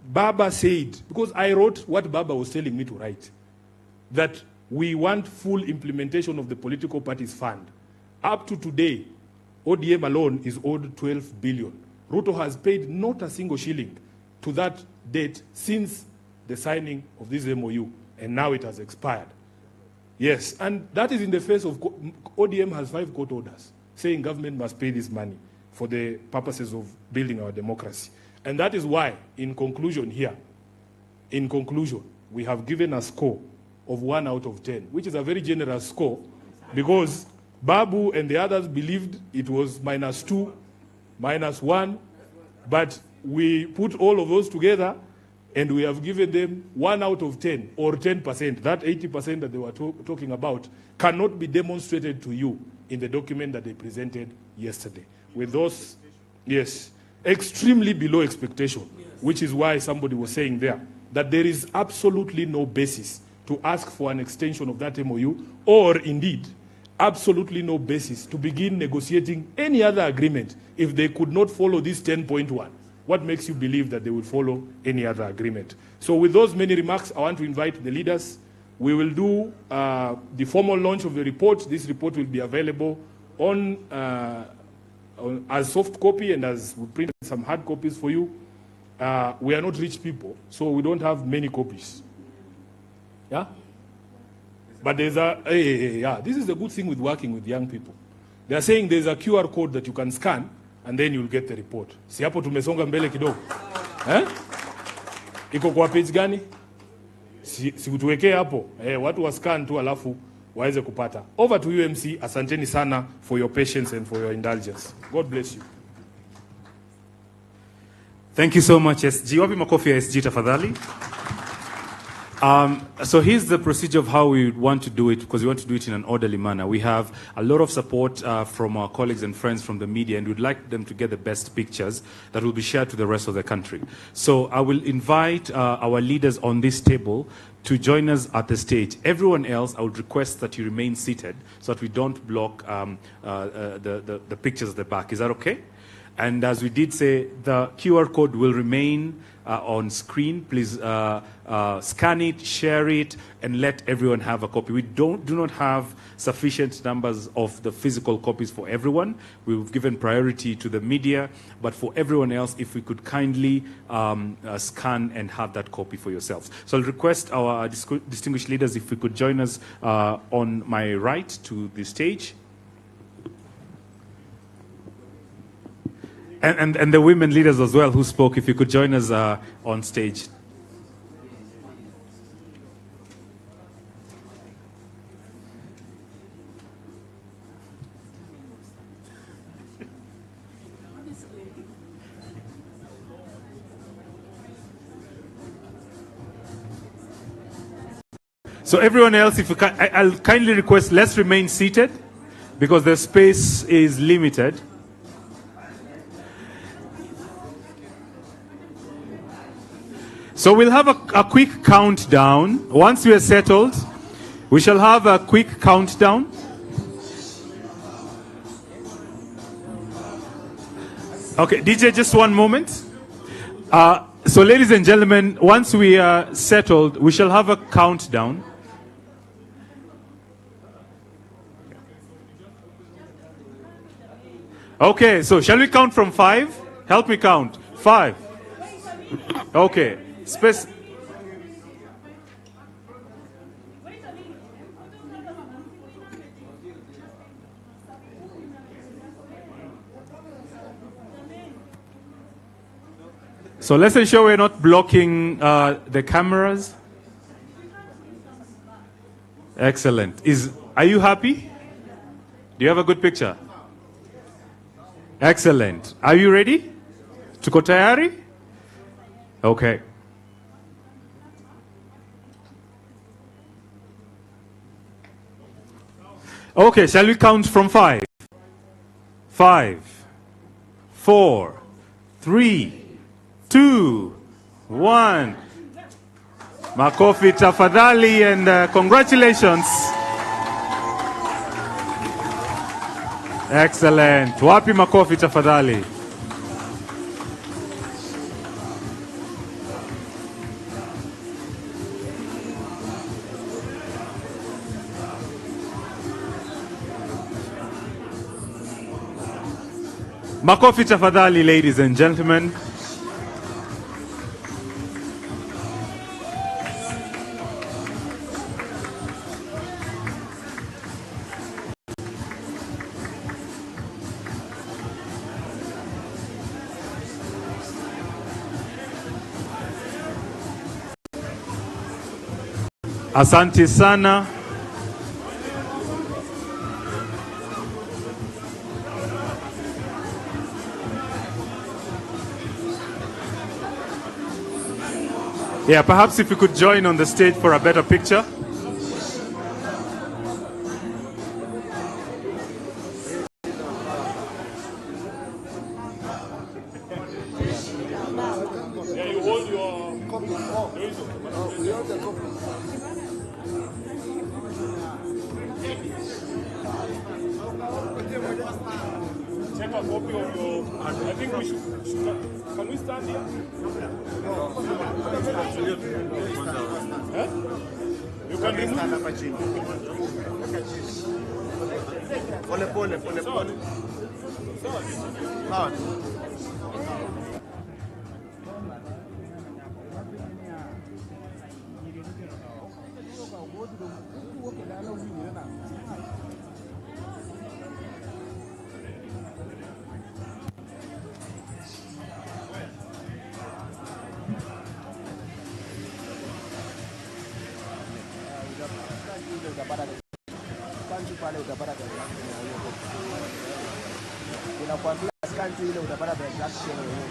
Baba said, because I wrote what Baba was telling me to write, that we want full implementation of the political parties fund. Up to today, ODM alone is owed 12 billion. Ruto has paid not a single shilling to that debt since the signing of this MOU, and now it has expired. Yes, and that is in the face of ODM has 5 court orders saying government must pay this money for the purposes of building our democracy. And that is why, in conclusion here, we have given a score of 1 out of 10, which is a very generous score because Babu and the others believed it was -2, -1, but we put all of those together and we have given them 1 out of 10 or 10%. That 80% that they were talking about cannot be demonstrated to you in the document that they presented yesterday. With those, yes, extremely below expectation, which is why somebody was saying there that there is absolutely no basis to ask for an extension of that MOU, or indeed, absolutely no basis to begin negotiating any other agreement if they could not follow this 10.1. What makes you believe that they will follow any other agreement? So with those many remarks, I want to invite the leaders. We will do the formal launch of the report. This report will be available as soft copy and as we print some hard copies for you. We are not rich people, so we don't have many copies. Yeah? But there's this is the good thing with working with young people. They are saying there's a QR code that you can scan and then you'll get the report. Si hapo tumesonga mbele kidogo. Iko kwa page gani? Si utuwekee hapo. Watu wa scan tu alafu waweze kupata. Over to UMC. Asanteni sana for your patience and for your indulgence. God bless you. Thank you so much, SG. Wapi makofi ya SG tafadhali? So here's the procedure of how we want to do it, because we want to do it in an orderly manner. We have a lot of support from our colleagues and friends from the media, and we'd like them to get the best pictures that will be shared to the rest of the country. So I will invite our leaders on this table to join us at the stage. Everyone else, I would request that you remain seated so that we don't block the pictures at the back. Is that okay? And as we did say, the QR code will remain on screen. Please scan it, share it, and let everyone have a copy. We do not have sufficient numbers of the physical copies for everyone. We've given priority to the media, but for everyone else, if we could kindly scan and have that copy for yourselves. So I'll request our distinguished leaders if we could join us on my right to the stage. And the women leaders as well who spoke, if you could join us on stage. So everyone else, if you can, I'll kindly request, let's remain seated because the space is limited. So we'll have a quick countdown. Once we are settled, we shall have a quick countdown. Okay, DJ, just one moment. So ladies and gentlemen, once we are settled, we shall have a countdown. Okay, so shall we count from 5? Help me count. 5. Okay. Space. So let's ensure we're not blocking the cameras. Excellent. Are you happy? Do you have a good picture? Excellent. Are you ready? Tuko tayari? Okay. Okay, shall we count from 5? 5, 4, 3, 2, 1. Makofi tafadhali, and congratulations. Excellent. Wapi makofi tafadhali. Makofi tafadhali, ladies and gentlemen. Asante sana. Yeah, perhaps if you could join on the stage for a better picture. Take a copy of your. I think we should. Can we stand here? You can stand up a chin. Unakwambia skanti ile utapata transaction yenyewe.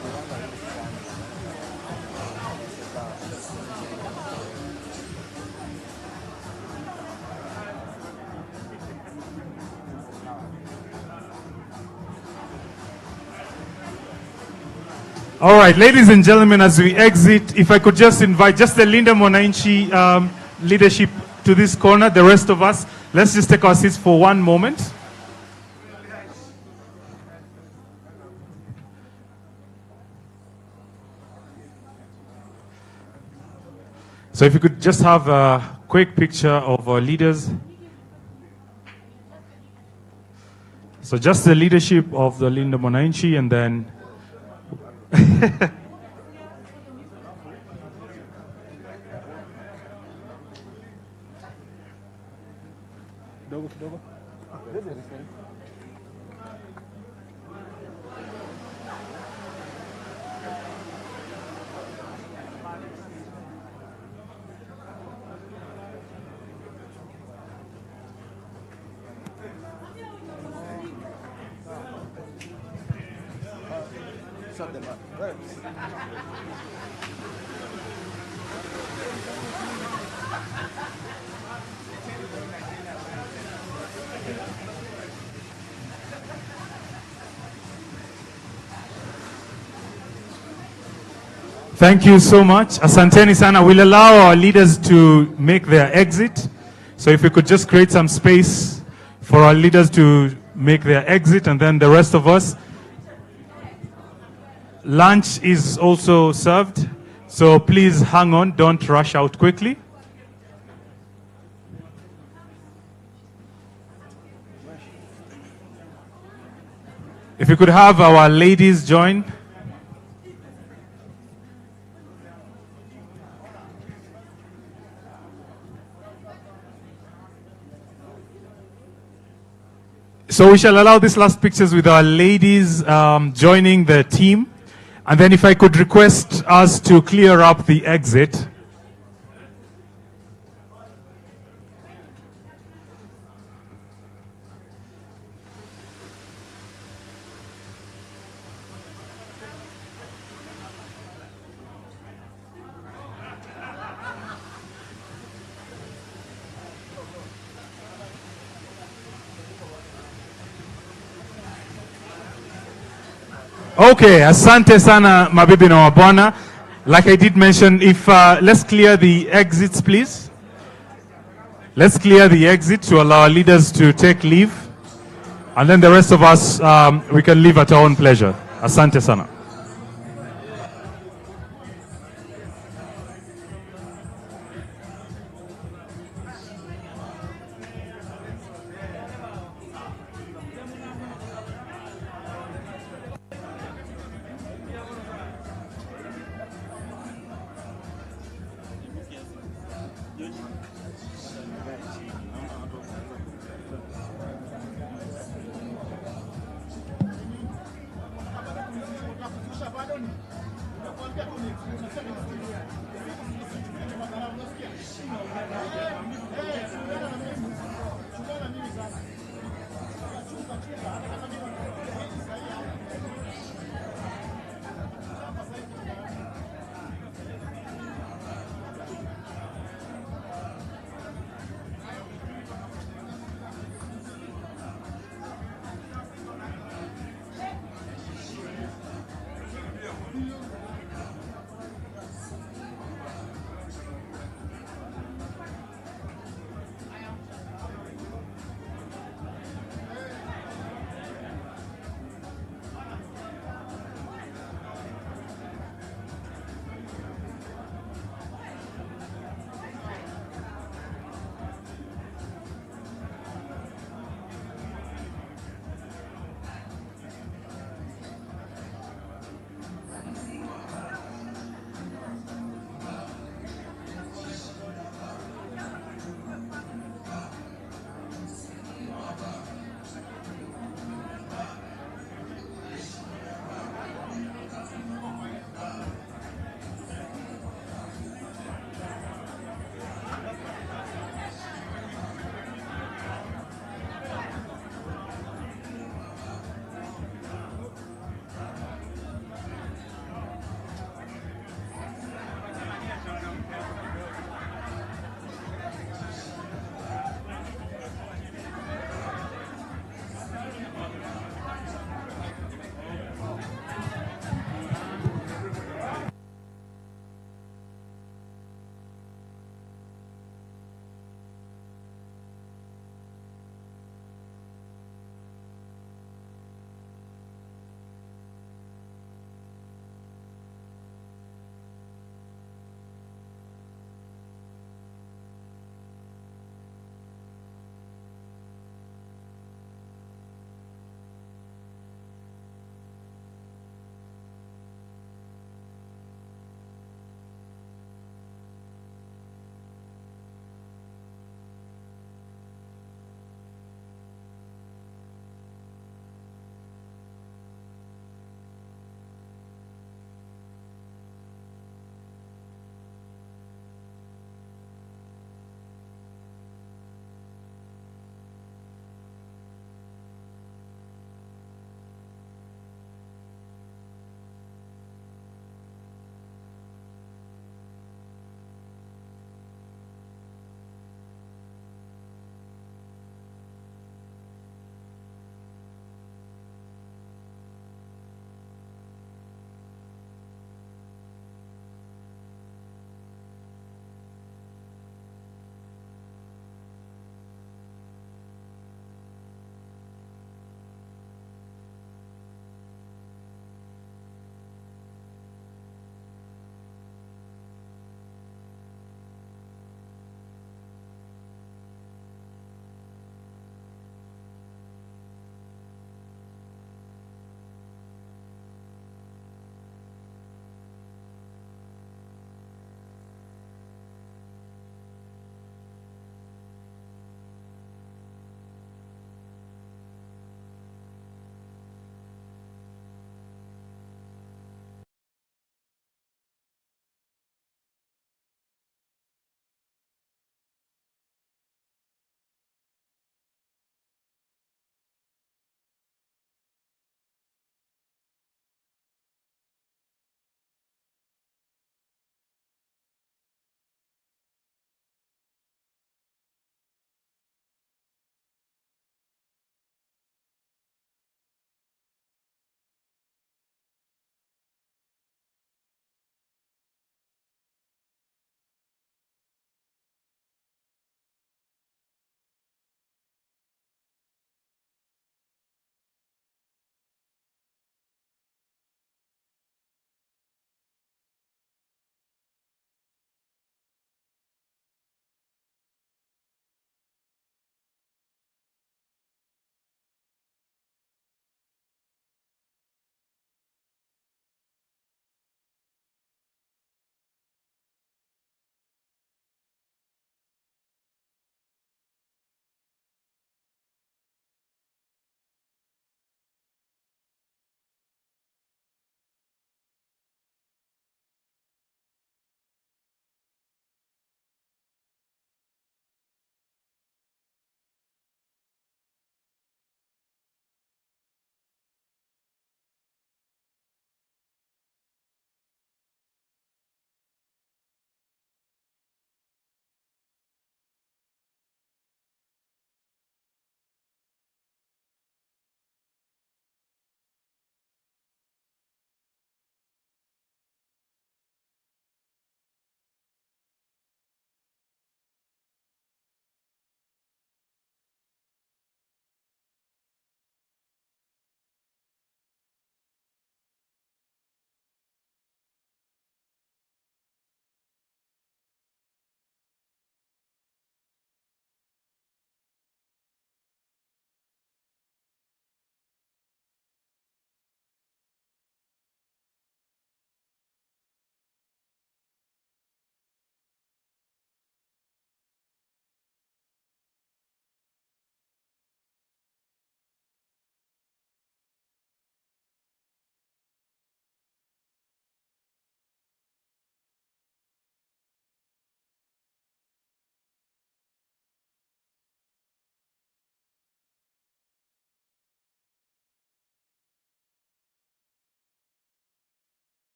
All right, ladies and gentlemen, as we exit, if I could just invite just the Linda Mwananchi leadership to this corner, the rest of us, let's just take our seats for one moment. So if you could just have a quick picture of our leaders. So just the leadership of the Linda Mwananchi, and then thank you so much. Asanteni sana. We'll allow our leaders to make their exit. So if we could just create some space for our leaders to make their exit, and then the rest of us. Lunch is also served. So please hang on. Don't rush out quickly. If you could have our ladies join. So we shall allow these last pictures with our ladies joining the team. And then if I could request us to clear up the exit. Okay, asante sana mabibi na wabwana. Like I did mention, if let's clear the exits, please. Let's clear the exit to allow our leaders to take leave. And then the rest of us, we can leave at our own pleasure. Asante sana.